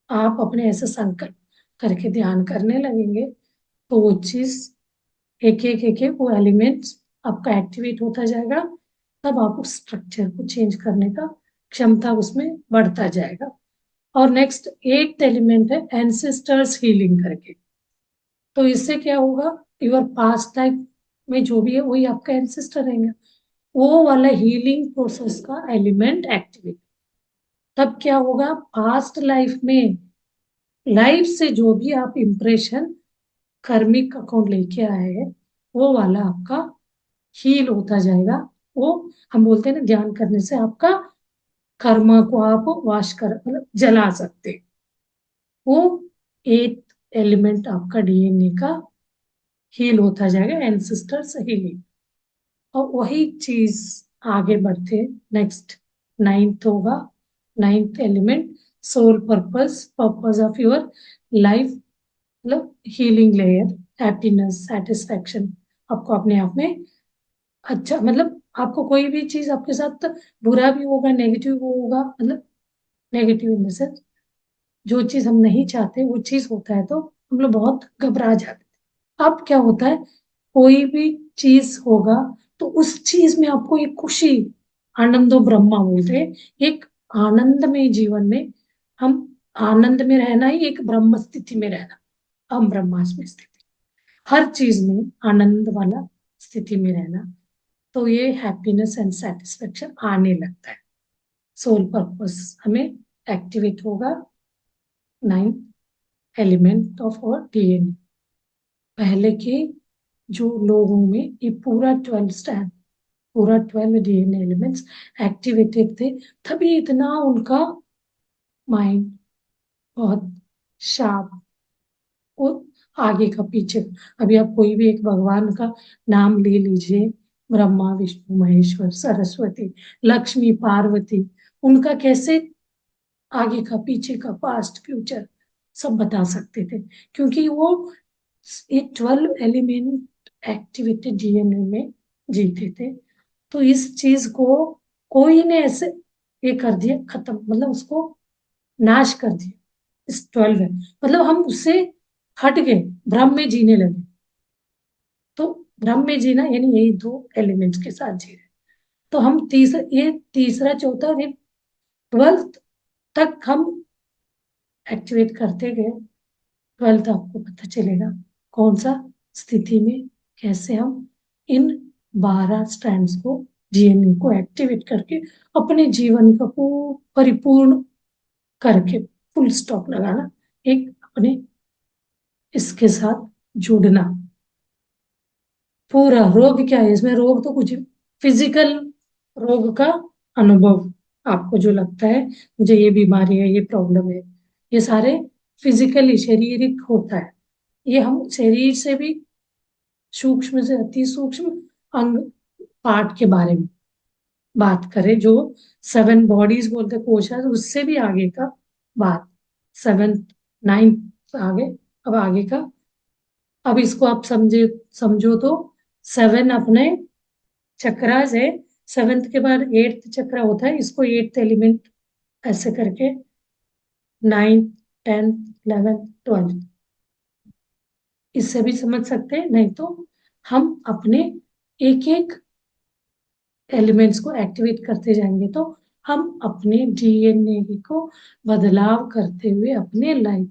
आप अपने ऐसे संकल्प करके ध्यान करने लगेंगे तो वो चीज एक एक वो एलिमेंट्स आपका एक्टिवेट होता जाएगा, तब आप उस स्ट्रक्चर को चेंज करने का क्षमता उसमें बढ़ता जाएगा। और नेक्स्ट 8th एलिमेंट है एंसेस्टर्स हीलिंग करके। तो इससे क्या होगा, योर पास्ट लाइफ में जो भी है वही आपका एंसेस्टर रहेगा, वो वाला हीलिंग प्रोसेस का एलिमेंट एक्टिवेट। तब क्या होगा, पास्ट लाइफ में, लाइफ से जो भी आप इम्प्रेशन कर्मिक अकाउंट लेके आए हैं, वो वाला आपका हील होता जाएगा। वो हम बोलते हैं ना, ध्यान करने से आपका कर्मा को आप वाश कर, मतलब जला सकते। वो 8th एलिमेंट आपका डीएनए का हील होता जाएगा, एंसेस्टर्स हीलिंग। और वही चीज आगे बढ़ते नेक्स्ट 9th होगा, 9th element soul purpose, purpose of your life, मतलब हीलिंग लेयर, हैप्पीनेस, सेटिस्फैक्शन, आपको अपने आप में अच्छा, मतलब आपको कोई भी चीज आपके साथ बुरा भी होगा, नेगेटिव होगा, मतलब नेगेटिव इन द सेंस जो चीज हम नहीं चाहते वो चीज होता है तो हम लोग बहुत घबरा जाते हैं। अब क्या होता है, कोई भी चीज होगा तो उस चीज में आपको एक खुशी, आनंदो ब्रह्मा बोलते हैं, एक आनंद में जीवन में हम आनंद में रहना ही एक ब्रह्म स्थिति में रहना, हम ब्रह्मास्म स्थिति, हर चीज में आनंद वाला स्थिति में रहना, तो ये हैप्पीनेस एंड सेटिस्फेक्शन आने लगता है। सोल पर्पस हमें एक्टिवेट होगा 9th एलिमेंट ऑफ और डीएनए। पहले के जो लोगों में ये पूरा 12 स्टैंड, पूरा 12 डीएनए एलिमेंट्स एक्टिवेटेड थे, तभी इतना उनका माइंड बहुत शार्प, वो आगे का पीछे। अभी आप कोई भी एक भगवान का नाम ले लीजिए, ब्रह्मा विष्णु महेश्वर सरस्वती लक्ष्मी पार्वती, उनका कैसे आगे का पीछे का पास्ट फ्यूचर सब बता सकते थे, क्योंकि वो ये 12 एलिमेंट एक्टिवेटेड डीएनए में जीते थे। तो इस चीज को कोई ने ऐसे ये कर दिया खत्म, मतलब उसको नाश कर दिया, इस 12 है, मतलब हम उससे हट गए, भ्रम में जीने लगे। तो भ्रम में जीना यानी यही दो एलिमेंट्स के साथ जी रहे, तो हम तीसरा चौथा और ये 12th तक हम एक्टिवेट करते गए। 12th आपको पता चलेगा कौन सा स्थिति में कैसे हम इन 12 स्ट्रैंड्स को, डीएनए को एक्टिवेट करके अपने जीवन का परिपूर्ण करके फुल स्टॉप लगाना, एक अपने इसके साथ जुड़ना। पूरा रोग क्या है इसमें, रोग तो कुछ फिजिकल रोग का अनुभव, आपको जो लगता है मुझे ये बीमारी है, ये प्रॉब्लम है, ये सारे फिजिकली शारीरिक होता है। ये हम शरीर से भी सूक्ष्म से अति सूक्ष्म अंग पार्ट के बारे में बात करें, जो 7 बॉडीज बोलते कोशास, उससे भी आगे का बात, 7th 9th आगे, अब आगे का, अब इसको आप समझो तो 7 अपने चक्रास है, 7th के बाद 8th चक्र होता है, इसको 8th एलिमेंट ऐसे करके 9th 10th 11th 12th इससे भी समझ सकते हैं, नहीं तो हम अपने एक एक एलिमेंट्स को एक्टिवेट करते जाएंगे तो हम अपने डीएनए को बदलाव करते हुए अपने लाइफ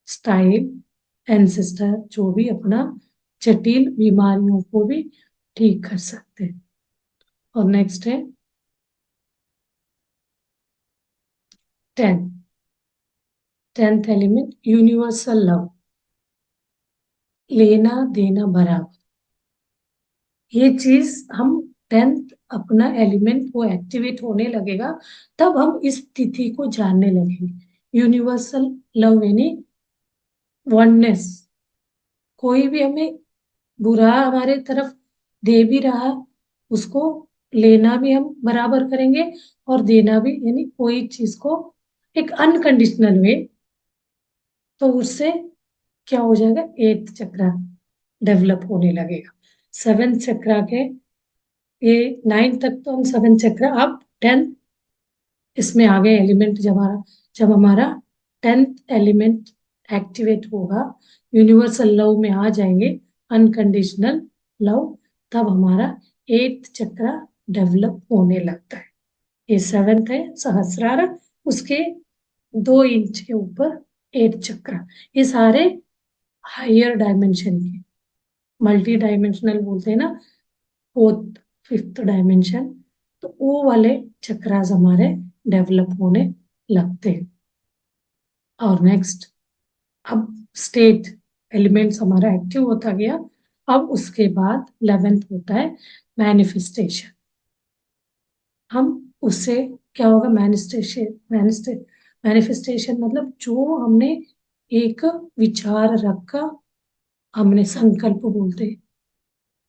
स्टाइल, एंसेस्टर, जो भी अपना जटिल बीमारियों को भी ठीक कर सकते हैं। और नेक्स्ट है 10th एलिमेंट यूनिवर्सल लव, लेना देना बराबर। ये चीज हम 10th अपना एलिमेंट वो एक्टिवेट होने लगेगा, तब हम इस तिथि को जानने लगेंगे। यूनिवर्सल लव यानी वननेस, कोई भी हमें बुरा हमारे तरफ दे भी रहा, उसको लेना भी हम बराबर करेंगे और देना भी, यानी कोई चीज को एक अनकंडीशनल वे, तो उससे क्या हो जाएगा, 8th चक्र डेवलप होने लगेगा। 7th चक्र के ये 9th तक तो हम 7th चक्र, अब 10th इसमें आ गए एलिमेंट, जब हमारा 10th एलिमेंट एक्टिवेट होगा, यूनिवर्सल लव में आ जाएंगे, अनकंडीशनल लव, तब हमारा 8th चक्र डेवलप होने लगता है। ये 7th है सहस्रार, उसके 2 इंच के ऊपर 8th चक्र, ये सारे हायर डायमेंशन के, मल्टी डायमेंशनल बोलते हैं ना, 4th 5th डायमेंशन, तो वो वाले चक्रास हमारे डेवलप होने लगते हैं। और नेक्स्ट अब स्टेट एलिमेंट्स हमारा एक्टिव होता गया, अब उसके बाद 11th होता है मैनिफेस्टेशन। हम उससे क्या होगा, मैनिफेस्टेशन मतलब जो हमने एक विचार रखा, हमने संकल्प बोलते,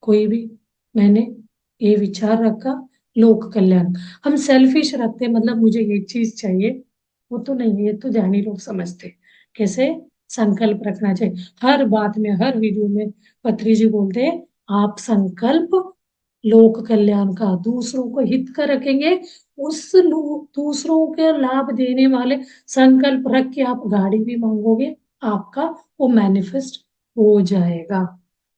कोई भी मैंने ये विचार रखा, लोक कल्याण। हम सेल्फिश रखते हैं, मतलब मुझे ये चीज चाहिए, वो तो नहीं है, ये तो ज्ञानी लोग समझते हैं। कैसे संकल्प रखना चाहिए हर बात में, हर वीडियो में। पत्री जी बोलते हैं आप संकल्प लोक कल्याण का, दूसरों को हित का रखेंगे, दूसरों के लाभ देने वाले संकल्प रख के आप गाड़ी भी मांगोगे, आपका वो मैनिफेस्ट हो जाएगा।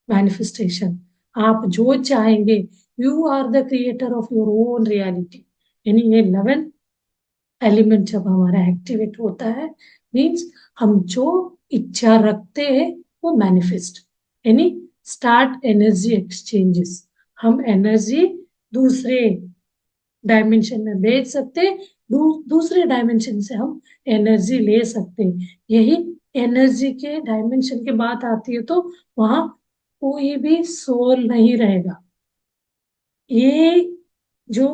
मैनिफेस्टेशन, आप जो चाहेंगे, you are the creator of your own reality. यानी ये 11 एलिमेंट जब हमारा एक्टिवेट होता है, मीन्स हम जो इच्छा रखते हैं वो मैनिफेस्ट, यानी स्टार्ट एनर्जी एक्सचेंजेस। हम एनर्जी दूसरे डायमेंशन में भेज सकते हैं, दूसरे डायमेंशन से हम एनर्जी ले सकते हैं। यही एनर्जी के डायमेंशन की बात आती है तो वहां कोई भी सोल नहीं रहेगा। ये जो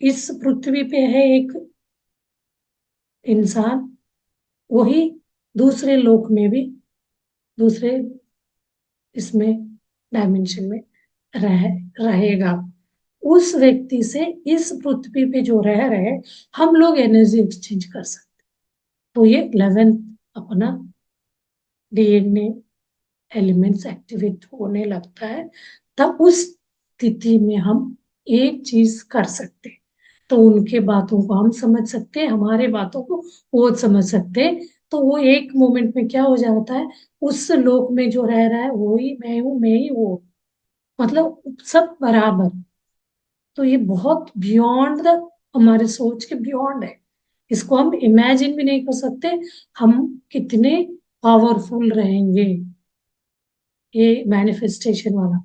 इस पृथ्वी पे है एक इंसान, वही दूसरे लोक में भी, दूसरे इसमें डायमेंशन में रह रहेगा। उस व्यक्ति से इस पृथ्वी पे जो रह रहे, हम लोग एनर्जी एक्सचेंज कर सकते। तो ये 11th अपना डीएनए एलिमेंट्स एक्टिवेट होने लगता है, तब उस स्थिति में हम एक चीज कर सकते हैं। तो उनके बातों को हम समझ सकते हैं, हमारे बातों को वो समझ सकते हैं। तो वो एक मोमेंट में क्या हो जाता है, उस लोक में जो रह रहा है वो ही मैं हूँ, मैं ही वो, मतलब सब बराबर। तो ये बहुत बियॉन्ड द, हमारे सोच के बियॉन्ड है। इसको हम इमेजिन भी नहीं कर सकते हम कितने पावरफुल रहेंगे ये मैनिफेस्टेशन वाला।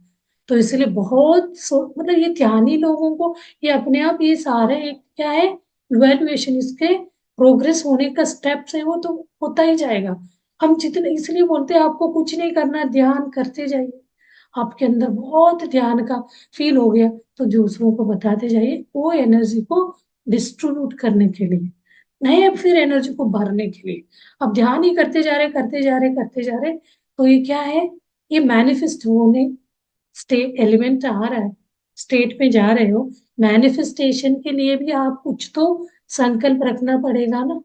तो इसलिए मतलब ये ध्यानी लोगों को ये अपने आप ये सारे एक क्या है, इवेल्युएशन, इसके प्रोग्रेस होने का स्टेप्स है, वो तो होता ही जाएगा। हम जितने, इसलिए बोलते हैं आपको कुछ नहीं करना, ध्यान करते जाइए। आपके अंदर बहुत ध्यान का फील हो गया तो दूसरों को बताते जाइए, वो एनर्जी को डिस्ट्रीब्यूट करने के लिए, नहीं अब फिर एनर्जी को भरने के लिए। अब ध्यान ही करते जा रहे, करते जा रहे, करते जा रहे, तो ये क्या है, ये मैनिफेस्ट होने स्टेट एलिमेंट आ रहा है, स्टेट में जा रहे हो। मैनिफेस्टेशन के लिए भी आप कुछ तो संकल्प रखना पड़ेगा ना,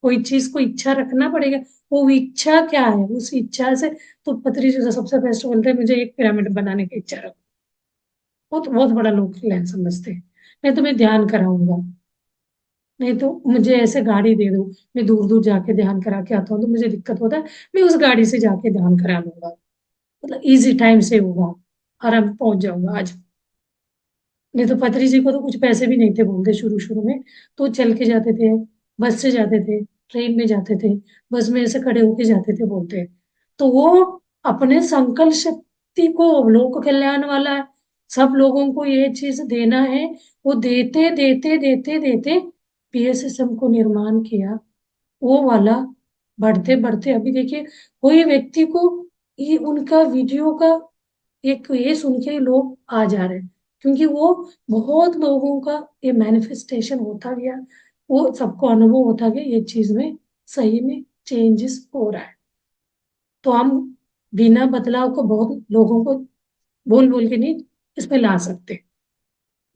कोई चीज को इच्छा रखना पड़ेगा। वो इच्छा क्या है, उस इच्छा से, तो पत्री जी सबसे बेस्ट बोलते हैं मुझे एक पिरामिड बनाने की इच्छा रखो, वो तो बहुत बड़ा लोग प्लान समझते हैं। मैं तुम्हें ध्यान कराऊंगा, नहीं तो मुझे ऐसे गाड़ी दे दो, मैं दूर दूर जाके ध्यान करा के आता हूँ तो मुझे दिक्कत होता है, मैं उस गाड़ी से जाके ध्यान करा लूंगा, मतलब इजी टाइम से होगा, आराम पहुंच जाऊंगा आज। नहीं तो पत्री जी को तो कुछ पैसे भी नहीं थे बोलते शुरू शुरू में, तो चल के जाते थे, बस से जाते थे, ट्रेन में जाते थे, बस में ऐसे खड़े होके जाते थे बोलते। तो वो अपने संकल्प शक्ति को, लोक कल्याण वाला है, सब लोगों को ये चीज देना है, वो देते देते देते देते पीएसएसएम को निर्माण किया, वो वाला बढ़ते बढ़ते अभी देखिए, कोई व्यक्ति को ये उनका वीडियो का एक ये सुन के ही लोग आ जा रहे हैं, क्योंकि वो बहुत लोगों का ये मैनिफेस्टेशन होता गया, वो सबको अनुभव होता गया, ये चीज में सही में चेंजेस हो रहा है। तो हम बिना बदलाव को बहुत लोगों को बोल बोल के नहीं इसमें ला सकते।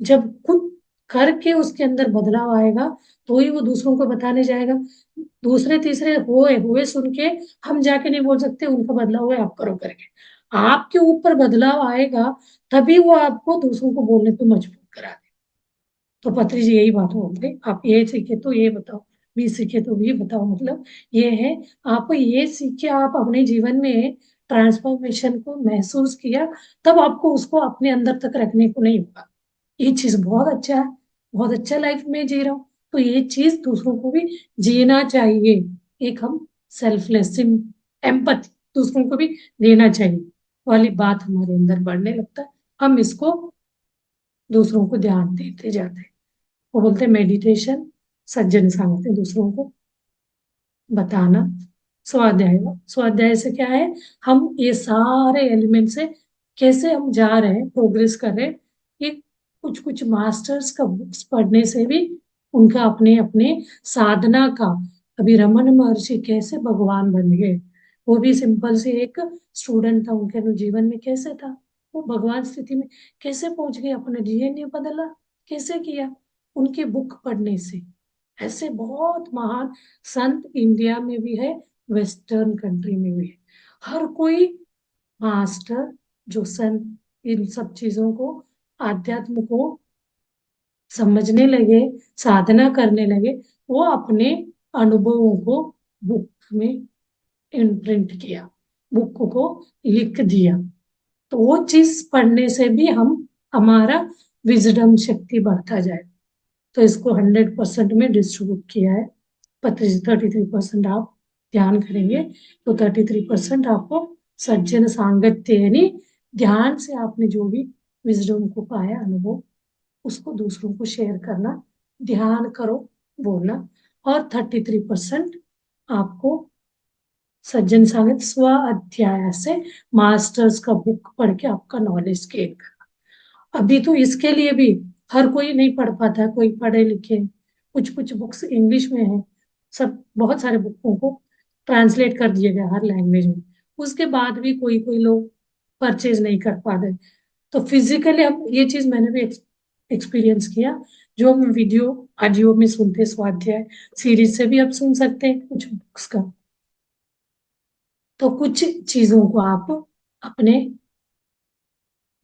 जब खुद करके उसके अंदर बदलाव आएगा तो ही वो दूसरों को बताने जाएगा। दूसरे तीसरे हुए हुए सुन के हम जाके नहीं बोल सकते उनका बदलाव हुआ आप करो करके। आपके ऊपर बदलाव आएगा तभी वो आपको दूसरों को बोलने पे मजबूर करा दे। तो पत्री जी यही बात बोलते, आप ये सीखे तो ये बताओ, बी सीखे तो ये बताओ, मतलब ये है, आप ये सीखे, आप अपने जीवन में ट्रांसफॉर्मेशन को महसूस किया, तब आपको उसको अपने अंदर तक रखने को नहीं होगा। ये चीज बहुत अच्छा है, बहुत अच्छा लाइफ में जी रहा हूँ, तो ये चीज दूसरों को भी जीना चाहिए। एक हम सेल्फलेस एम्पैथी दूसरों को भी देना चाहिए वाली बात हमारे अंदर बढ़ने लगता है, हम इसको दूसरों को ध्यान देते जाते हैं। वो बोलते मेडिटेशन, सज्जन सांगते दूसरों को बताना, स्वाध्याय। स्वाध्याय से क्या है, हम ये सारे एलिमेंट से कैसे हम जा रहे हैं, प्रोग्रेस कर रहे हैं। ये कुछ कुछ मास्टर्स का बुक्स पढ़ने से भी उनका अपने अपने साधना का, अभी रमन महर्षि कैसे भगवान बन गए, वो भी सिंपल से एक स्टूडेंट था, उनके जीवन में कैसे था, वो भगवान स्थिति में कैसे पहुंच गए, अपना डीएनए बदला कैसे किया, उनकी बुक पढ़ने से। ऐसे बहुत महान संत इंडिया में भी है, वेस्टर्न कंट्री में भी है। हर कोई मास्टर जो संत इन सब चीजों को, आध्यात्म को समझने लगे, साधना करने लगे, वो अपने अनुभवों को बुक में इम्प्रिंट किया, बुक को लिख दिया। तो वो चीज पढ़ने से भी हमारा विजडम शक्ति बढ़ता जाए। तो इसको 100% में डिस्ट्रीब्यूट किया है। 33% आप ध्यान करेंगे तो 33% आपको सज्जन सांगत्य, यानी ध्यान से आपने जो भी विजडम को पाया, अनुभव, उसको दूसरों को शेयर करना, ध्यान करो बोलना। और 33% आपको सज्जन सांगत स्व अध्याय से मास्टर्स का बुक पढ़ के आपका नॉलेज गेन करना। अभी तो इसके लिए भी हर कोई नहीं पढ़ पाता, कोई पढ़े लिखे, कुछ कुछ बुक्स इंग्लिश में है, सब बहुत सारे बुकों को ट्रांसलेट कर दिया गया हर लैंग्वेज में, उसके बाद भी कोई कोई लोग परचेज नहीं कर पाते। तो फिजिकली हम ये चीज मैंने भी एक्सपीरियंस किया। जो हम वीडियो ऑडियो में सुनते, स्वाध्याय सीरीज से भी आप सुन सकते हैं कुछ बुक्स का। तो कुछ चीजों को आप अपने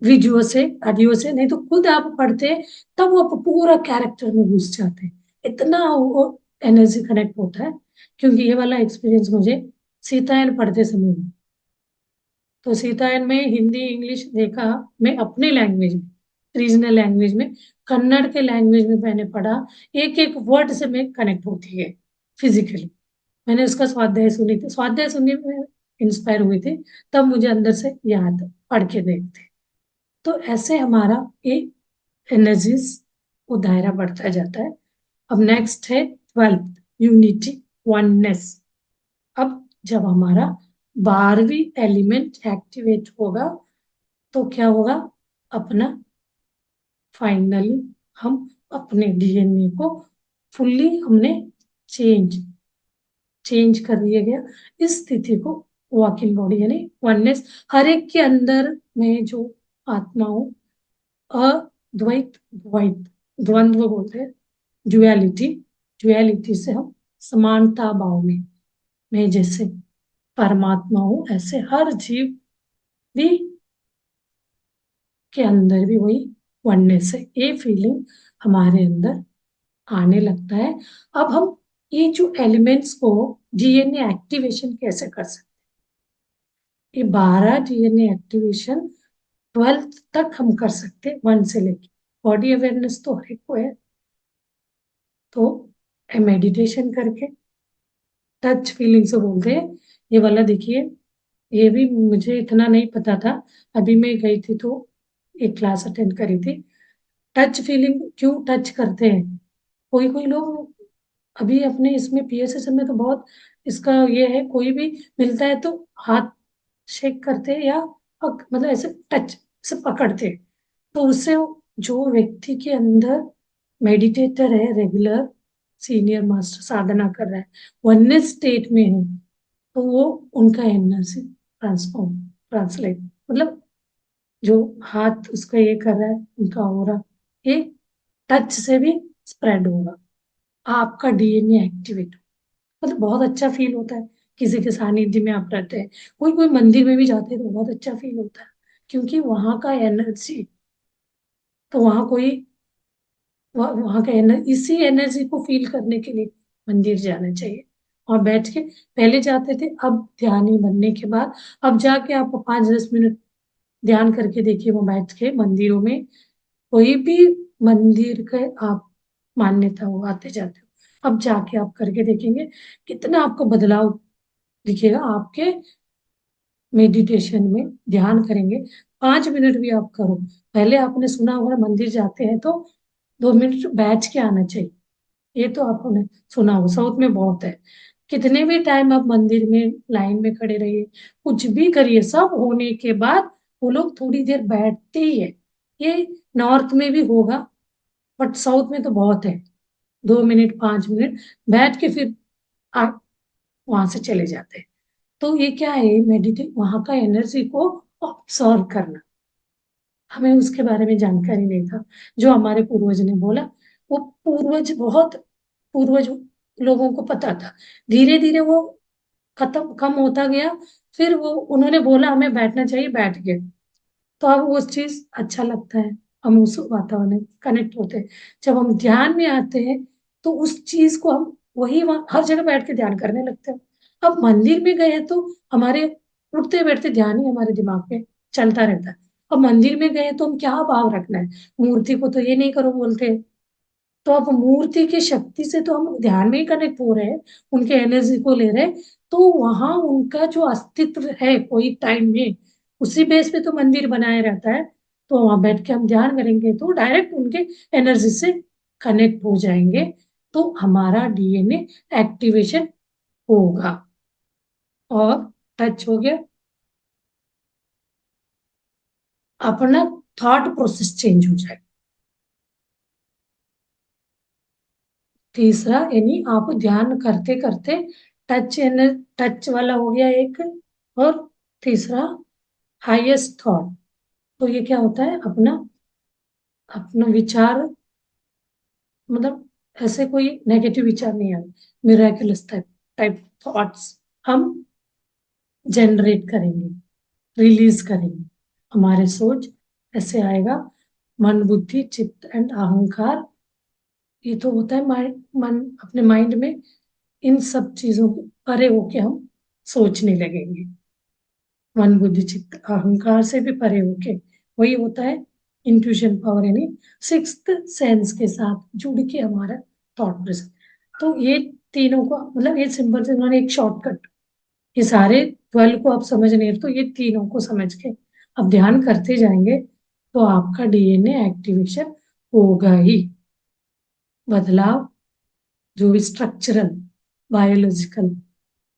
वीडियो से, ऑडियो से, नहीं तो खुद आप पढ़ते तब वो पूरा कैरेक्टर में घुस जाते हैं, इतना वो एनर्जी कनेक्ट होता है। क्योंकि ये वाला एक्सपीरियंस मुझे सीतायन पढ़ते समय में, तो सीतायन में हिंदी इंग्लिश देखा, मैं अपने लैंग्वेज में, रीजनल लैंग्वेज में, कन्नड़ के लैंग्वेज में मैंने पढ़ा, एक एक वर्ड से मैं कनेक्ट होती है फिजिकली। मैंने उसका स्वाध्याय सुनी थी, स्वाध्याय सुनने में इंस्पायर हुई थी, तब मुझे अंदर से याद पढ़ के देखते। तो ऐसे हमारा एक एनर्जीज वो दायरा बढ़ता जाता है। अब नेक्स्ट है 12th, यूनिटी, वननेस। अब जब हमारा 12वीं एलिमेंट एक्टिवेट होगा तो क्या होगा, अपना फाइनली हम अपने डीएनए को फुल्ली हमने चेंज कर दिया गया। इस स्थिति को वॉक इन बॉडी यानी वननेस, हर एक के अंदर में जो आत्मा हो, अद्वैत द्वैत, द्वंद्व बोलते हैं, ड्युअलिटी, ड्युअलिटी से हम समानता भाव में, मैं जैसे परमात्मा हूं ऐसे हर जीव भी के अंदर भी वही वननेस है। ये फीलिंग हमारे अंदर आने लगता है। अब हम ये जो एलिमेंट्स को डीएनए एक्टिवेशन कैसे कर सकते हैं, ये 12 डीएनए एक्टिवेशन 12th तक हम कर सकते हैं, 1 से लेके। बॉडी अवेयरनेस तो हर एक को है, तो मेडिटेशन करके, टच फीलिंग से बोलते हैं। ये वाला देखिए, ये भी मुझे इतना नहीं पता था, अभी मैं गई थी तो एक क्लास अटेंड करी थी। टच फीलिंग क्यों टच करते हैं, कोई कोई लोग अभी अपने इसमें पीएसएस में तो बहुत इसका ये है, कोई भी मिलता है तो हाथ शेक करते हैं या मतलब ऐसे टच से पकड़ते हैं। तो उससे जो व्यक्ति के अंदर मेडिटेटर है, रेगुलर सीनियर मास्टर साधना कर रहा है, वननेस स्टेट में है, तो वो उनका एनर्जी ट्रांसलेट, मतलब जो हाथ उसका ये कर रहा है, उनका ऑरा ये टच से भी स्प्रेड होगा, आपका डीएनए एक्टिवेट, मतलब बहुत अच्छा फील होता है। किसी के सानिध्य में आप रहते हैं, कोई कोई मंदिर में भी जाते हैं तो बहुत अच्छा फील होता है, क्योंकि वहां का एनर्जी, तो वहां कोई वहां का एनर्जी, इसी एनर्जी को फील करने के लिए मंदिर जाना चाहिए। और बैठ के पहले जाते थे, अब ध्यानी बनने के बाद अब जाके आप 5-10 मिनट ध्यान करके देखिए, वो बैठ के मंदिरों में, कोई भी मंदिर के आप मान्यता हो, आते जाते हो, अब जाके आप करके देखेंगे कितना आपको बदलाव दिखेगा। आपके मेडिटेशन में ध्यान करेंगे, 5 मिनट भी आप करो। पहले आपने सुना होगा मंदिर जाते हैं तो 2 मिनट बैठ के आना चाहिए, ये तो आपने सुना हो, साउथ में बहुत है। कितने भी टाइम आप मंदिर में लाइन में खड़े रहिए, कुछ भी करिए, सब होने के बाद वो लोग थोड़ी देर बैठते ही है। ये नॉर्थ में भी होगा, बट साउथ में तो बहुत है, 2 मिनट 5 मिनट बैठ के फिर आप वहां से चले जाते हैं। तो ये क्या है, मेडिटेट, वहां का एनर्जी को ऑब्जर्व करना, हमें उसके बारे में जानकारी नहीं था। जो हमारे पूर्वज ने बोला, वो पूर्वज लोगों को पता था। धीरे धीरे वो खत्म कम होता गया। फिर वो उन्होंने बोला हमें बैठना चाहिए, बैठ गए। तो अब वो चीज अच्छा लगता है। हम उस वातावरण में कनेक्ट होते हैं। जब हम ध्यान में आते हैं तो उस चीज को हम वही वहां हर जगह बैठ के ध्यान करने लगते हैं। अब मंदिर में गए तो हमारे उठते बैठते ध्यान ही हमारे दिमाग में चलता रहता है। अब मंदिर में गए तो हम क्या भाव रखना है, मूर्ति को तो ये नहीं करो बोलते हैं। तो अब मूर्ति की शक्ति से तो हम ध्यान में ही कनेक्ट हो रहे हैं, उनके एनर्जी को ले रहे हैं। तो वहां उनका जो अस्तित्व है कोई टाइम में, उसी बेस पे तो मंदिर बनाया रहता है। तो वहां बैठ के हम ध्यान करेंगे तो डायरेक्ट उनके एनर्जी से कनेक्ट हो जाएंगे। तो हमारा डीएनए एक्टिवेशन होगा। और टच हो गया, अपना थॉट प्रोसेस चेंज हो जाएगा। तीसरा यानी आप ध्यान करते करते टच वाला हो गया एक। और तीसरा हाईएस्ट थॉट। तो ये क्या होता है, अपना अपना विचार, मतलब ऐसे कोई नेगेटिव विचार नहीं आए, मिराकुलस टाइप टाइप थॉट्स हम जनरेट करेंगे, रिलीज करेंगे। हमारे सोच ऐसे आएगा। मन बुद्धि चित्त एंड अहंकार, ये तो होता है मन अपने माइंड में। इन सब चीजों के परे होके हम सोचने लगेंगे। मन बुद्धि चित्त अहंकार से भी परे होके वही होता है इंट्यूशन पावर, यानी सिक्स्थ सेंस के साथ जुड़ के हमारा थॉट प्रोसेस। तो ये तीनों को मतलब ये सिंपल से उन्होंने एक शॉर्टकट, ये सारे 12 को आप समझ नहीं रहे तो ये तीनों को समझ के अब ध्यान करते जाएंगे तो आपका डीएनए एक्टिवेशन होगा ही। बदलाव जो भी स्ट्रक्चरल बायोलॉजिकल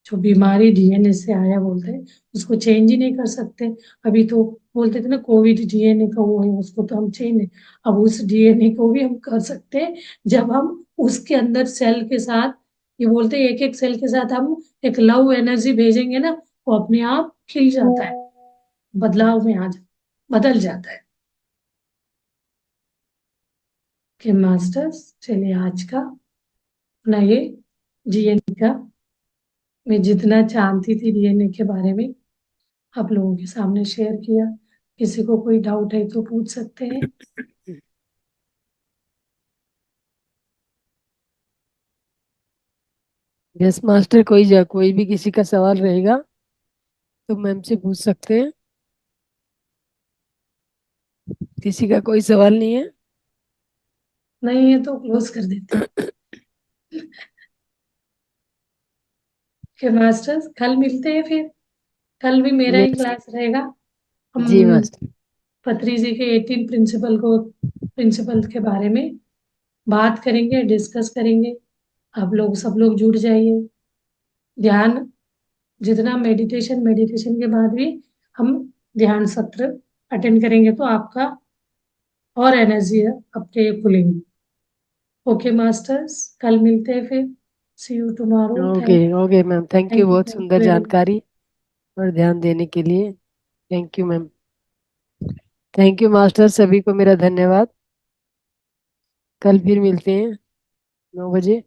जो बीमारी डीएनए से आया बोलते हैं, उसको चेंज ही नहीं कर सकते। अभी तो बोलते थे ना कोविड डीएनए का वो है, उसको तो हम चेंज नहीं। अब उस डीएनए को भी हम कर सकते हैं जब हम उसके अंदर सेल के साथ, ये बोलते हैं एक एक सेल के साथ हम एक लव एनर्जी भेजेंगे ना, वो अपने आप खिल जाता है, बदलाव में बदल जाता है। कि मास्टर्स चलिए आज का अपना ये डीएनए का, मैं जितना जानती थी डीएनए के बारे में आप लोगों के सामने शेयर किया। किसी को कोई डाउट है तो पूछ सकते हैं। यस मास्टर, कोई भी किसी का सवाल रहेगा तो मैम से पूछ सकते हैं। किसी का कोई सवाल नहीं है? नहीं है तो क्लोज कर देते हैं। कि मास्टर्स कल मिलते हैं फिर। कल भी मेरा ही यस। क्लास रहेगा। हम जी मास्टर। पत्री जी के 18 प्रिंसिपल के बारे में बात करेंगे, डिस्कस करेंगे। आप लोग सब लोग जुड़ जाइए। ध्यान जितना मेडिटेशन के बाद भी हम ध्यान सत्र अटेंड करेंगे तो आपका और एनर्जी है अपने खुलेंगी। ओके मास्टर्स, कल मिलते हैं फिर। See you tomorrow. Okay. Okay ma'am, thank you, बहुत थैंक सुंदर यू वेरी मच। जानकारी और ध्यान देने के लिए। Thank you ma'am. Thank you master, सभी को मेरा धन्यवाद। कल फिर मिलते हैं 9 बजे।